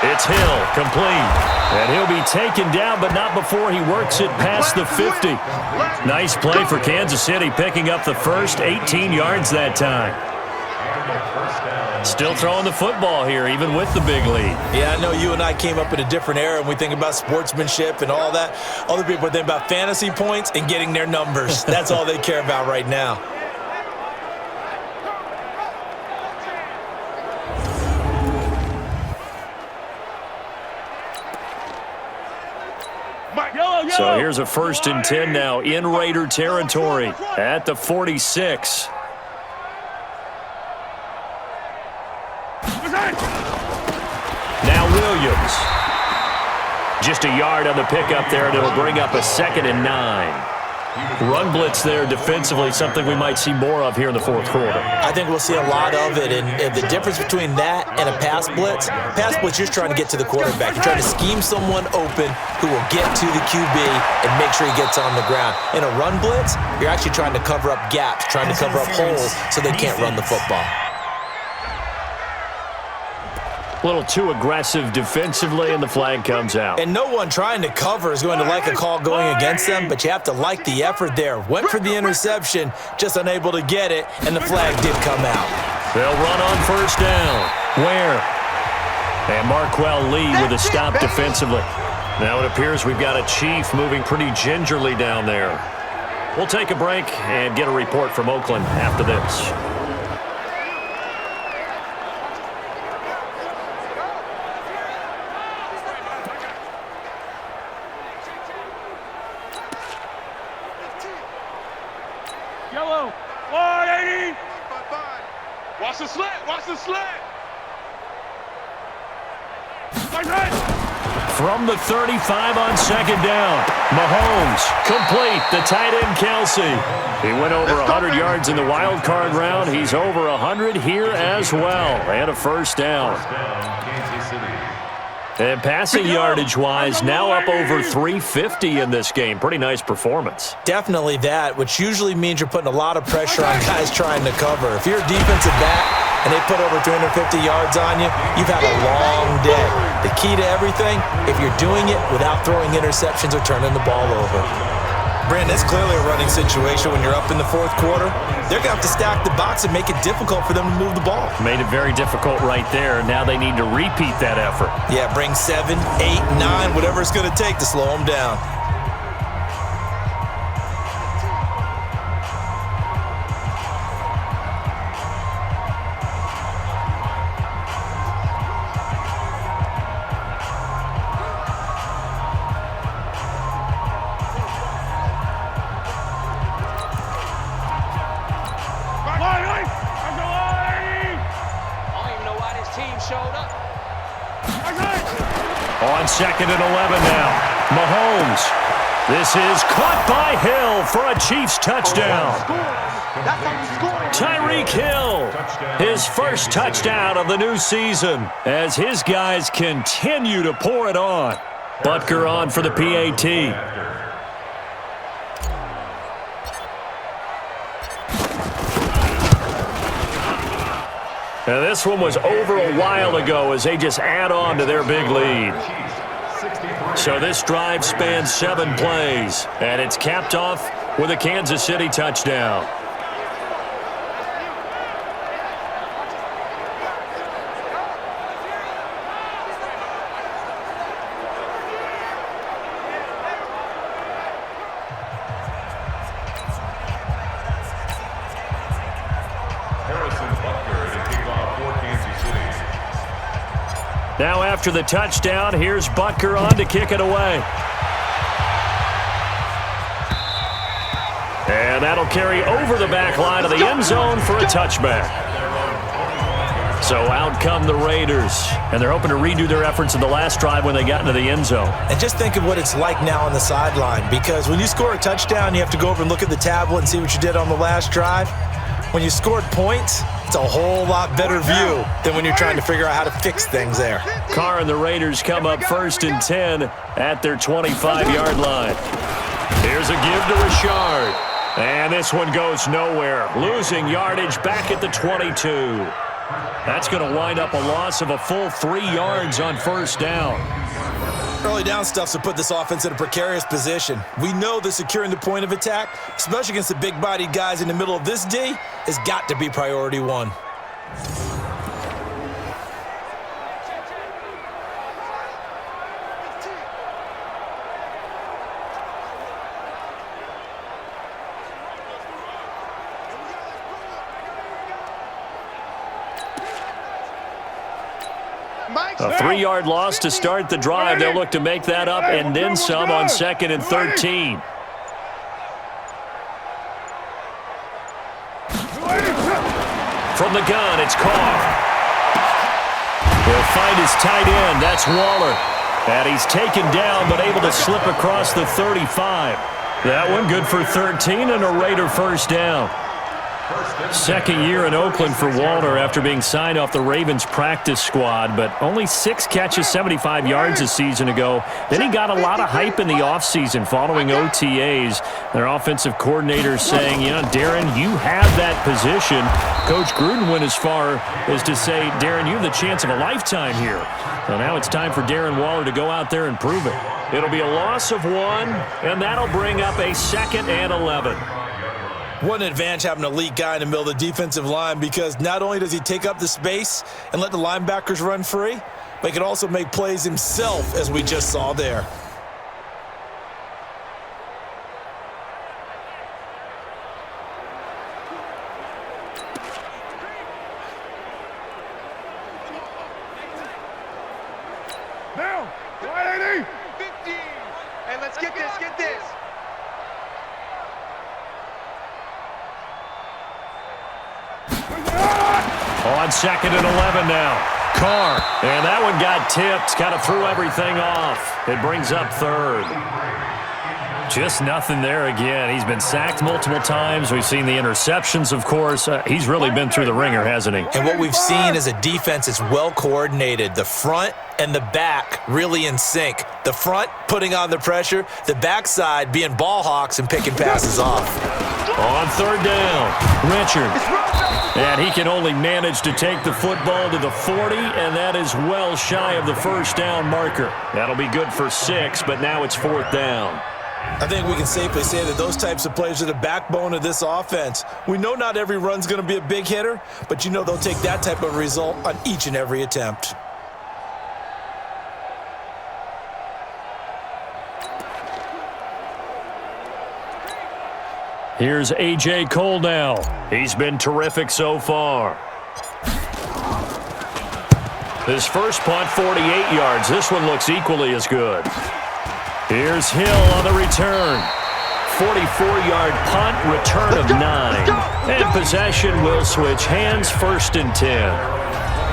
It's Hill, complete. And he'll be taken down, but not before he works it past the 50. Nice play for Kansas City, picking up the first 18 yards that time. Still throwing the football here, even with the big lead. Yeah, I know you and I came up in a different era, and we think about sportsmanship and all that. Other people think about fantasy points and getting their numbers. That's all they care about right now. So here's a 1st and 10 now in Raider territory at the 46. Now Williams. Just a yard on the pickup there, and it'll bring up a 2nd and 9. Run blitz there defensively, something we might see more of here in the fourth quarter. I think we'll see a lot of it, and the difference between that and a pass blitz, you're just trying to get to the quarterback. You're trying to scheme someone open who will get to the QB and make sure he gets on the ground. In a run blitz, you're actually trying to cover up gaps, trying to cover up holes so they can't run the football. A little too aggressive defensively, and the flag comes out. And no one trying to cover is going to like a call going against them, but you have to like the effort there. Went for the interception, just unable to get it, and the flag did come out. They'll run on first down. Where? And Marquell Lee with a stop defensively. Now it appears we've got a Chief moving pretty gingerly down there. We'll take a break and get a report from Oakland after this. Yellow. 180. Watch the slant. Watch the slant. From the 35 on second down, Mahomes complete. The tight end Kelsey. He went over 100 yards in the wild card round. He's over 100 here as well, and a first down. And passing yardage-wise, now up over 350 in this game. Pretty nice performance. Definitely that, which usually means you're putting a lot of pressure on guys trying to cover. If you're a defensive back and they put over 350 yards on you, you've had a long day. The key to everything, if you're doing it without throwing interceptions or turning the ball over. Brandon, it's clearly a running situation when you're up in the fourth quarter. They're going to have to stack the box and make it difficult for them to move the ball. Made it very difficult right there. Now they need to repeat that effort. Yeah, bring 7, 8, 9, whatever it's going to take to slow them down. On second and 11 now, Mahomes. This is caught by Hill for a Chiefs touchdown. Tyreek Hill, his first touchdown of the new season as his guys continue to pour it on. Butker on for the PAT. Now this one was over a while ago as they just add on to their big lead. So this drive spans 7 plays, and it's capped off with a Kansas City touchdown. Now after the touchdown, here's Butker on to kick it away. And that'll carry over the back line of the end zone for a touchback. So out come the Raiders, and they're hoping to redo their efforts in the last drive when they got into the end zone. And just think of what it's like now on the sideline, because when you score a touchdown, you have to go over and look at the tablet and see what you did on the last drive. When you scored points, it's a whole lot better view than when you're trying to figure out how to fix things there. Carr and the Raiders come up 1st and 10 at their 25-yard line. Here's a give to Richard. And this one goes nowhere. Losing yardage back at the 22. That's going to wind up a loss of a full 3 yards on first down. Early down stuff's to put this offense in a precarious position. We know that securing the point of attack, especially against the big-bodied guys in the middle of this D, has got to be priority 1. A 3-yard loss to start the drive. They'll look to make that up and then some on 2nd and 13. From the gun, it's Carr. He'll find his tight end. That's Waller. And he's taken down but able to slip across the 35. That one good for 13 and a Raider first down. Second year in Oakland for Walter after being signed off the Ravens practice squad, but only 6 catches, 75 yards a season ago. Then he got a lot of hype in the offseason following OTAs. Their offensive coordinators saying, you know, Darren, you have that position. Coach Gruden went as far as to say, Darren, you have the chance of a lifetime here. So now it's time for Darren Waller to go out there and prove it. It'll be a loss of 1, and that'll bring up a 2nd and 11. What an advantage having an elite guy in the middle of the defensive line, because not only does he take up the space and let the linebackers run free, but he can also make plays himself, as we just saw there. Now, 180. 15. Hey, let's get this, get this. On 2nd and 11 now. Carr. And that one got tipped. Kind of threw everything off. It brings up 3rd. Just nothing there again. He's been sacked multiple times. We've seen the interceptions, of course. He's really been through the ringer, hasn't he? And what we've seen is a defense that's well coordinated. The front and the back really in sync. The front putting on the pressure. The backside being ball hawks and picking passes off. On 3rd down, Richard. And he can only manage to take the football to the 40, and that is well shy of the first down marker. That'll be good for 6, but now it's 4th down. I think we can safely say that those types of plays are the backbone of this offense. We know not every run's going to be a big hitter, but you know they'll take that type of result on each and every attempt. Here's A.J. Cole now. He's been terrific so far. His first punt, 48 yards. This one looks equally as good. Here's Hill on the return. 44-yard punt, return of 9. And possession will switch hands, 1st and 10.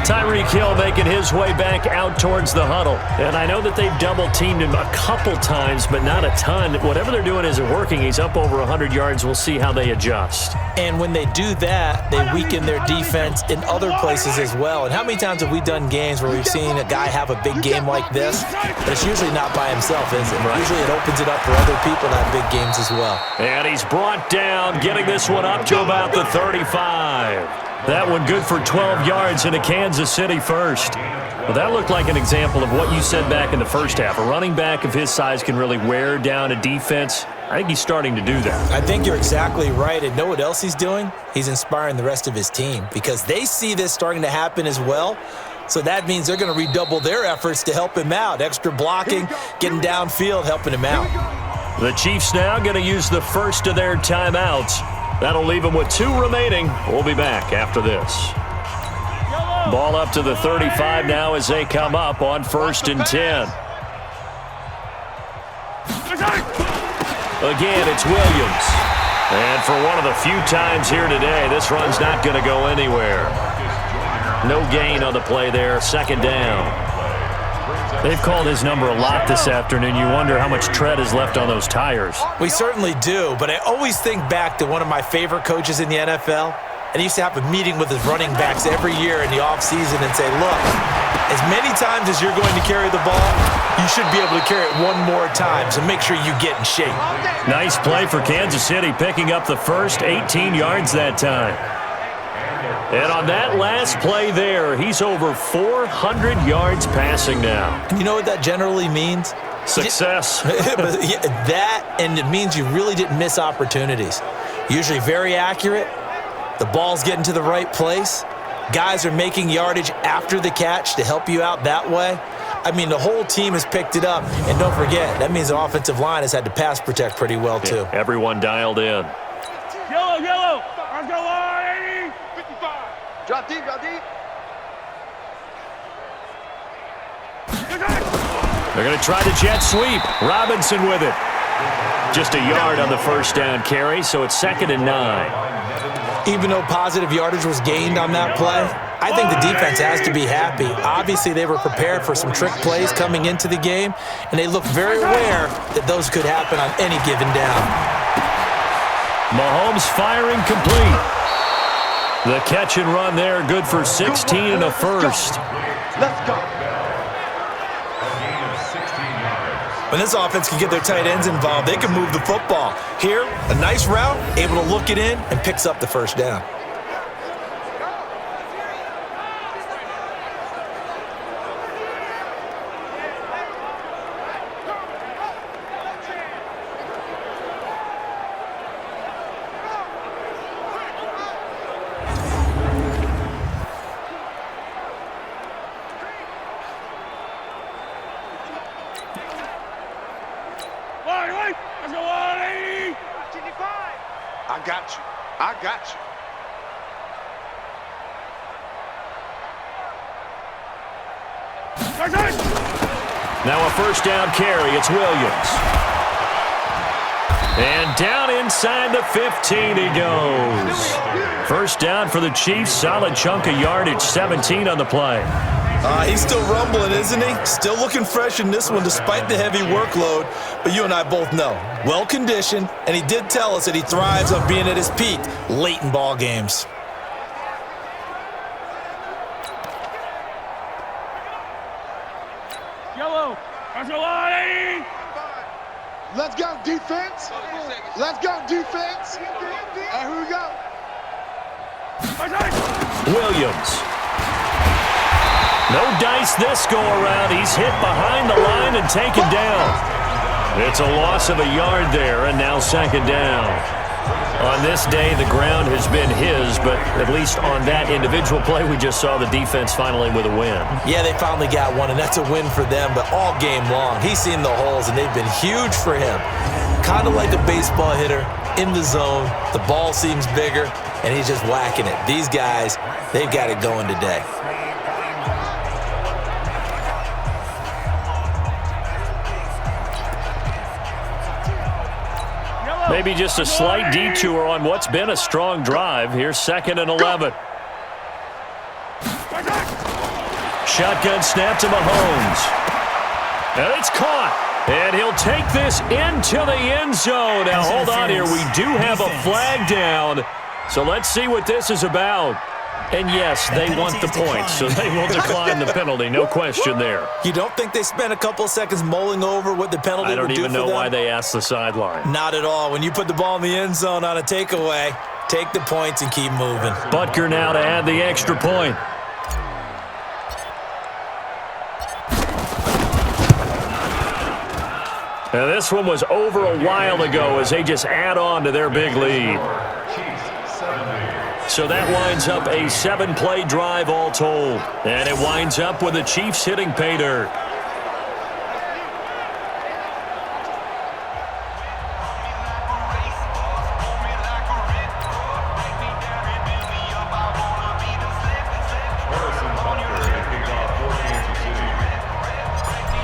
Tyreek Hill making his way back out towards the huddle. And I know that they've double-teamed him a couple times, but not a ton. Whatever they're doing isn't working. He's up over 100 yards. We'll see how they adjust. And when they do that, they weaken their defense in other places as well. And how many times have we done games where we've seen a guy have a big game like this? But it's usually not by himself, is it? Right. Usually it opens it up for other people to have big games as well. And he's brought down, getting this one up to about the 35. That one good for 12 yards into Kansas City first. Well, that looked like an example of what you said back in the first half. A running back of his size can really wear down a defense. I think he's starting to do that. I think you're exactly right. And know what else he's doing? He's inspiring the rest of his team because they see this starting to happen as well. So that means they're going to redouble their efforts to help him out. Extra blocking, getting downfield, helping him out. The Chiefs now going to use the first of their timeouts. That'll leave them with 2 remaining. We'll be back after this. Ball up to the 35 now as they come up on 1st and 10. Again, it's Williams. And for one of the few times here today, this run's not going to go anywhere. No gain on the play there. 2nd down. They've called his number a lot this afternoon. You wonder how much tread is left on those tires. We certainly do, but I always think back to one of my favorite coaches in the NFL, and he used to have a meeting with his running backs every year in the offseason and say, look, as many times as you're going to carry the ball, you should be able to carry it one more time, so make sure you get in shape. Nice play for Kansas City, picking up the first 18 yards that time. And on that last play there, he's over 400 yards passing now. And you know what that generally means? Success. That, and it means you really didn't miss opportunities. Usually very accurate. The ball's getting to the right place. Guys are making yardage after the catch to help you out that way. I mean, the whole team has picked it up. And don't forget, that means the offensive line has had to pass protect pretty well, too. Yeah, everyone dialed in. Yellow, yellow. Let's go, 180. 55. Drop deep, drop deep. They're going to try the jet sweep. Robinson with it. Just a yard on the first down carry, so it's 2nd and 9. Even though positive yardage was gained on that play, I think the defense has to be happy. Obviously, they were prepared for some trick plays coming into the game, and they looked very aware that those could happen on any given down. Mahomes firing complete. The catch and run there, good for 16 and a first. Let's go. When this offense can get their tight ends involved, they can move the football. Here, a nice route, able to look it in, and picks up the first down. Let's go 180. I got you. I got you. Now a first down carry. It's Williams. And down inside the 15 he goes. First down for the Chiefs. Solid chunk of yardage. 17 on the play. He's still rumbling, isn't he? Still looking fresh in this one despite the heavy workload. But you and I both know, well-conditioned, and he did tell us that he thrives on being at his peak late in ball games. Yellow. Let's go 180. Let's go, defense. Let's go, defense. And here we go. Williams. No dice this go-around. He's hit behind the line and taken down. It's a loss of a yard there, and now second down. On this day, the ground has been his, but at least on that individual play, we just saw the defense finally with a win. Yeah, they finally got one, and that's a win for them, but all game long, he's seen the holes, and they've been huge for him. Kind of like a baseball hitter in the zone. The ball seems bigger, and he's just whacking it. These guys, they've got it going today. Maybe just a slight detour on what's been a strong drive. Here's 2nd and 11. Shotgun snap to Mahomes. And it's caught. And he'll take this into the end zone. Now, hold on here. We do have a flag down. So let's see what this is about. And yes, they want the points, so they will decline the penalty. No question there. You don't think they spent a couple seconds mulling over what the penalty would do for them? I don't even know why they asked the sideline. Not at all. When you put the ball in the end zone on a takeaway, take the points and keep moving. Butker now to add the extra point. Now this one was over a while ago as they just add on to their big lead. So that winds up a 7-play drive all told. And it winds up with the Chiefs hitting pay dirt.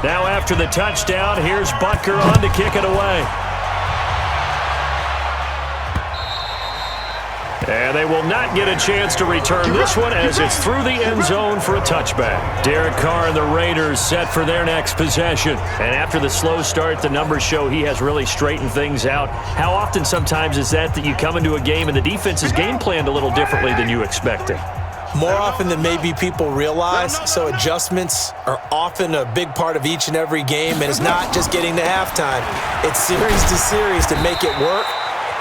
Now after the touchdown, here's Butker on to kick it away. And they will not get a chance to return this one as it's through the end zone for a touchback. Derek Carr and the Raiders set for their next possession. And after the slow start, the numbers show he has really straightened things out. How often sometimes is that you come into a game and the defense is game planned a little differently than you expected? More often than maybe people realize, so adjustments are often a big part of each and every game, and it's not just getting to halftime. It's series to series to make it work,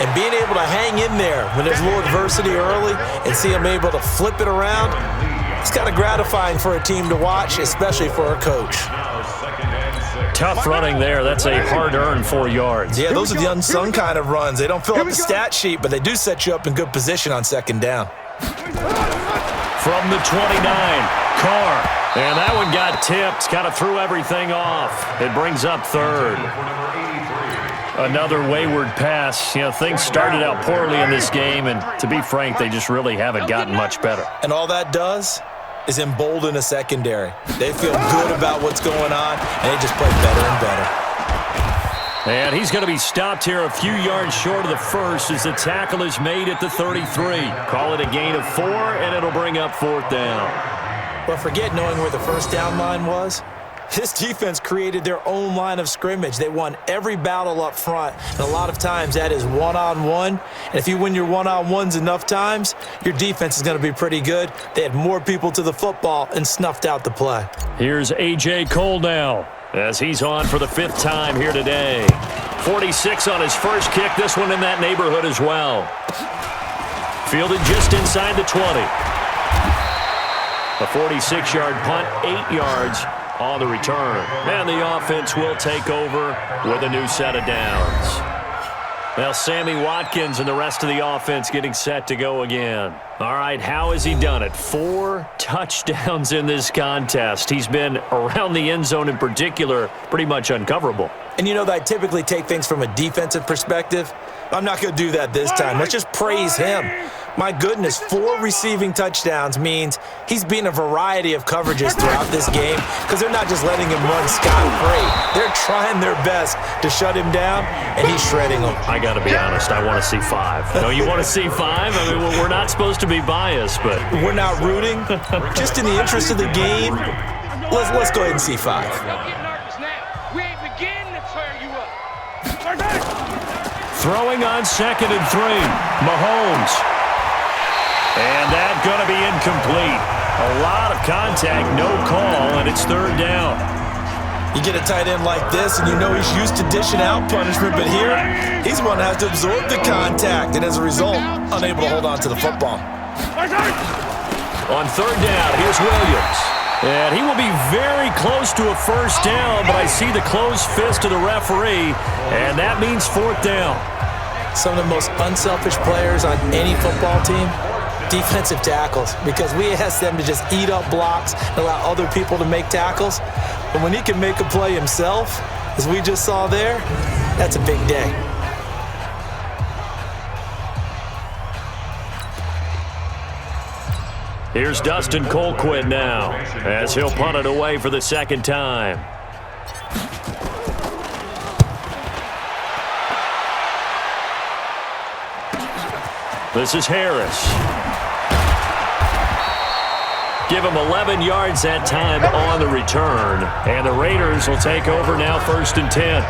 and being able to hang in there when there's a little adversity early and see them able to flip it around, it's kind of gratifying for a team to watch, especially for a coach. Tough running there. That's a hard-earned 4 yards. Yeah, those are the unsung kind of runs. They don't fill up the stat sheet, but they do set you up in good position on second down. From the 29, Carr. And that one got tipped. Kind of threw everything off. It brings up third. Another wayward pass. You know, things started out poorly in this game, and to be frank, they just really haven't gotten much better. And all that does is embolden a secondary. They feel good about what's going on, and they just play better and better. And he's going to be stopped here a few yards short of the first as the tackle is made at the 33. Call it a gain of 4, and it'll bring up 4th down. But forget knowing where the first down line was. This defense created their own line of scrimmage. They won every battle up front, and a lot of times that is one-on-one. And if you win your one-on-ones enough times, your defense is going to be pretty good. They had more people to the football and snuffed out the play. Here's A.J. Cole now as he's on for the 5th time here today. 46 on his first kick, this one in that neighborhood as well. Fielded just inside the 20. A 46-yard punt, 8 yards on the return. And the offense will take over with a new set of downs. Well, Sammy Watkins and the rest of the offense getting set to go again. All right, how has he done it? 4 touchdowns in this contest. He's been around the end zone in particular, pretty much uncoverable. And you know that I typically take things from a defensive perspective. I'm not going to do that this time. Let's just praise him. My goodness, 4 receiving touchdowns means he's been a variety of coverages throughout this game because they're not just letting him run scot-free. They're trying their best to shut him down, and he's shredding them. I got to be honest, I want to see 5. No, you want to see 5? I mean, we're not supposed to be biased, but we're not rooting. Just in the interest of the game, let's go ahead and see 5. Don't get nervous now. We ain't beginning to tear you up. Throwing on 2nd and 3. Mahomes. And that's going to be incomplete. A lot of contact, no call, and it's 3rd down. You get a tight end like this, and you know he's used to dishing out punishment, but here, he's one that has to absorb the contact, and as a result, unable to hold on to the football. On 3rd down, here's Williams. And he will be very close to a first down, but I see the closed fist of the referee, and that means 4th down. Some of the most unselfish players on any football team, defensive tackles, because we ask them to just eat up blocks and allow other people to make tackles. But when he can make a play himself, as we just saw there, that's a big day. Here's Dustin Colquitt now as he'll punt it away for the 2nd time. This is Harris. Give him 11 yards that time on the return. And the Raiders will take over now 1st and 10.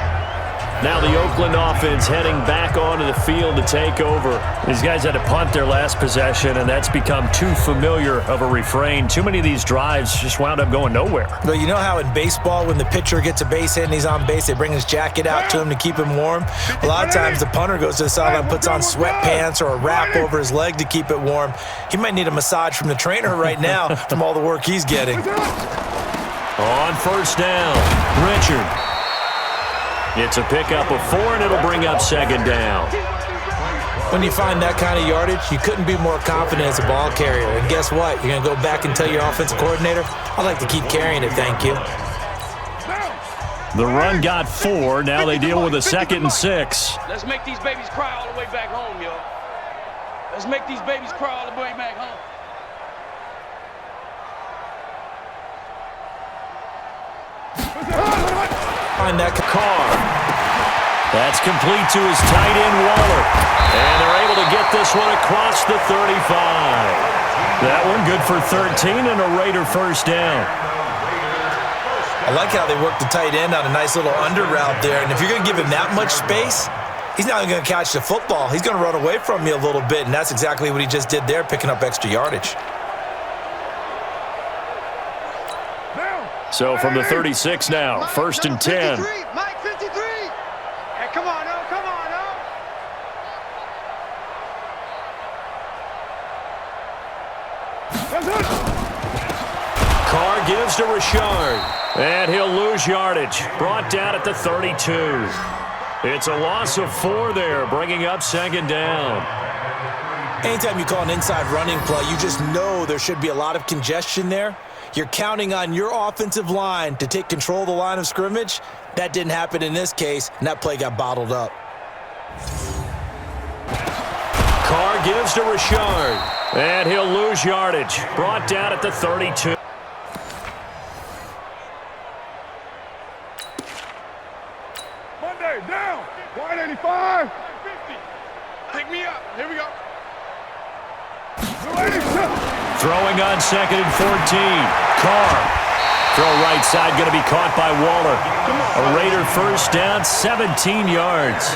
Now the Oakland offense heading back onto the field to take over. These guys had to punt their last possession, and that's become too familiar of a refrain. Too many of these drives just wound up going nowhere. Well, you know how in baseball when the pitcher gets a base hit and he's on base, they bring his jacket out to him to keep him warm? A lot of times the punter goes to the sideline, puts on sweatpants or a wrap over his leg to keep it warm. He might need a massage from the trainer right now from all the work he's getting. On 1st down, Richard. It's a pickup of 4, and it'll bring up 2nd down. When you find that kind of yardage, you couldn't be more confident as a ball carrier. And guess what? You're going to go back and tell your offensive coordinator, I'd like to keep carrying it, thank you. The run got 4. Now they deal with a 2nd and 6. Let's make these babies cry all the way back home, yo. Let's make these babies cry all the way back home. Find that Carr. That's complete to his tight end, Waller. And they're able to get this one across the 35. That one good for 13 and a Raider 1st down. I like how they work the tight end on a nice little under route there. And if you're going to give him that much space, he's not going to catch the football. He's going to run away from you a little bit, and that's exactly what he just did there, picking up extra yardage. So from the 36 now, 1st and 10. Mike 53. Hey, come on, oh, come on, oh. Carr gives to Richard. And he'll lose yardage. Brought down at the 32. It's a loss of 4 there, bringing up 2nd down. Anytime you call an inside running play, you just know there should be a lot of congestion there. You're counting on your offensive line to take control of the line of scrimmage. That didn't happen in this case, and that play got bottled up. Carr gives to Richard. And he'll lose yardage. Brought down at the 32. Monday, down. Back me up. Here we go. Throwing on 2nd and 14. Carr. Throw right side going to be caught by Waller. A Raider first down, 17 yards.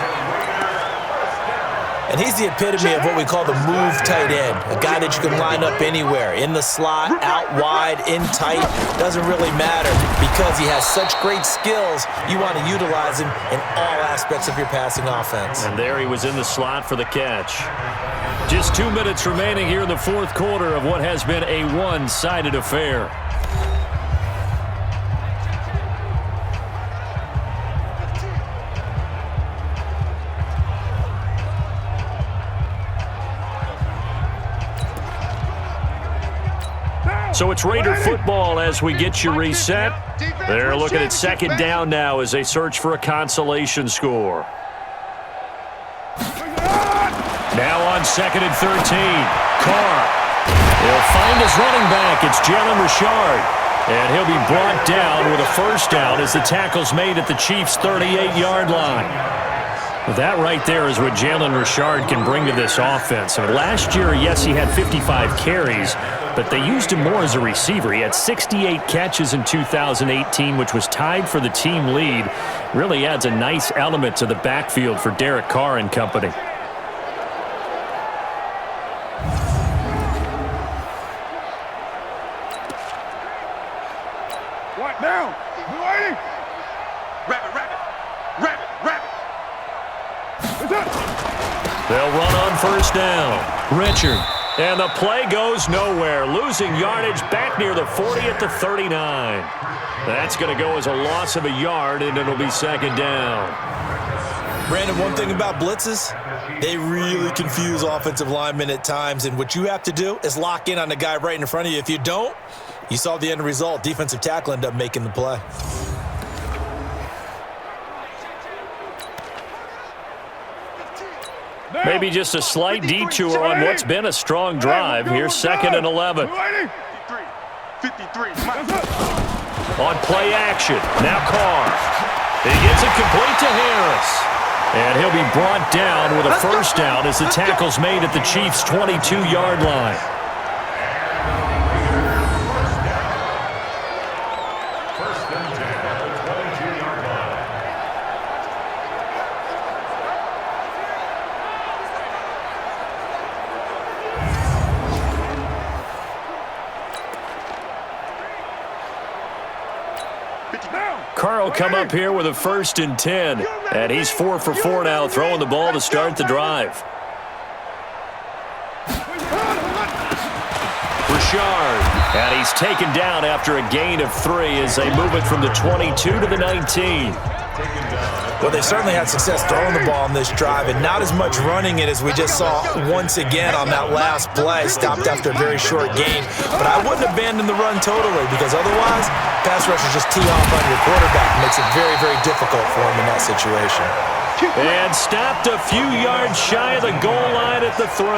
And he's the epitome of what we call the move tight end, a guy that you can line up anywhere, in the slot, out wide, in tight, doesn't really matter because he has such great skills. You want to utilize him in all aspects of your passing offense. And there he was in the slot for the catch. Just 2 minutes remaining here in the fourth quarter of what has been a one-sided affair. So it's Raider football as we get you reset. They're looking at second down now as they search for a consolation score. Now on 2nd and 13. Carr. He'll find his running back. It's Jalen Richard. And he'll be brought down with a first down as the tackle's made at the Chiefs' 38-yard line. That right there is what Jalen Richard can bring to this offense. I mean, last year, yes, he had 55 carries, but they used him more as a receiver. He had 68 catches in 2018, which was tied for the team lead. Really adds a nice element to the backfield for Derek Carr and company. What now? Waiting. Rabbit. They'll run on first down. Richard. And the play goes nowhere. Losing yardage back near the 40 at the 39. That's going to go as a loss of a yard, and it'll be second down. Brandon, one thing about blitzes, they really confuse offensive linemen at times, and what you have to do is lock in on the guy right in front of you. If you don't, you saw the end result. Defensive tackle ended up making the play. Maybe just a slight detour on what's been a strong drive. Here's 2nd and 11. 53. On play action. Now Carr. He gets it complete to Harris. And he'll be brought down with a first down as the tackle's made at the Chiefs' 22-yard line. First and 10 at the 22-yard line. Carr will come up here with a 1st and 10. And he's 4 for 4 now, throwing the ball to start the drive. Richard. And he's taken down after a gain of 3 as they move it from the 22 to the 19. Well, they certainly had success throwing the ball on this drive, and not as much running it as we just saw once again on that last play. Stopped after a very short gain. But I wouldn't abandon the run totally, because otherwise, pass rushers just tee off on your quarterback. It makes it very, very difficult for him in that situation. And stopped a few yards shy of the goal line at the 3.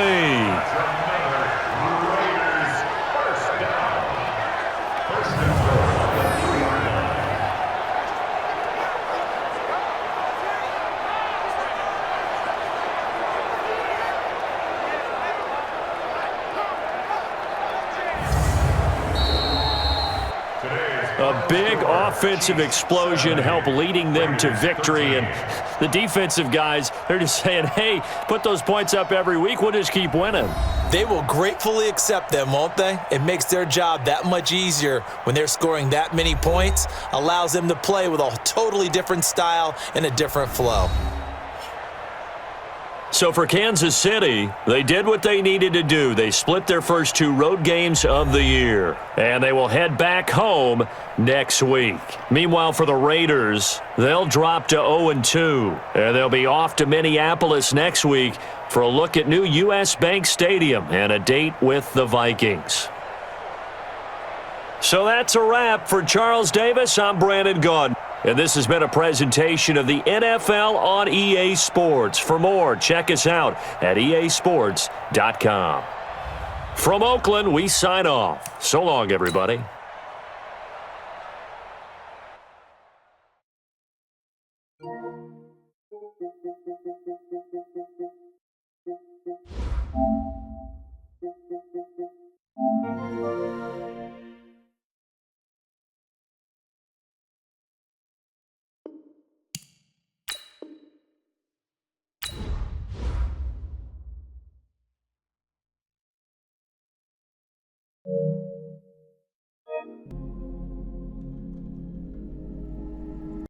A big offensive explosion helped leading them to victory. And the defensive guys, they're just saying, hey, put those points up every week. We'll just keep winning. They will gratefully accept them, won't they? It makes their job that much easier when they're scoring that many points. Allows them to play with a totally different style and a different flow. So for Kansas City, they did what they needed to do. They split their first 2 road games of the year, and they will head back home next week. Meanwhile, for the Raiders, they'll drop to 0-2, and they'll be off to Minneapolis next week for a look at new U.S. Bank Stadium and a date with the Vikings. So that's a wrap. For Charles Davis, I'm Brandon Gaudin. And this has been a presentation of the NFL on EA Sports. For more, check us out at easports.com. From Oakland, we sign off. So long, everybody.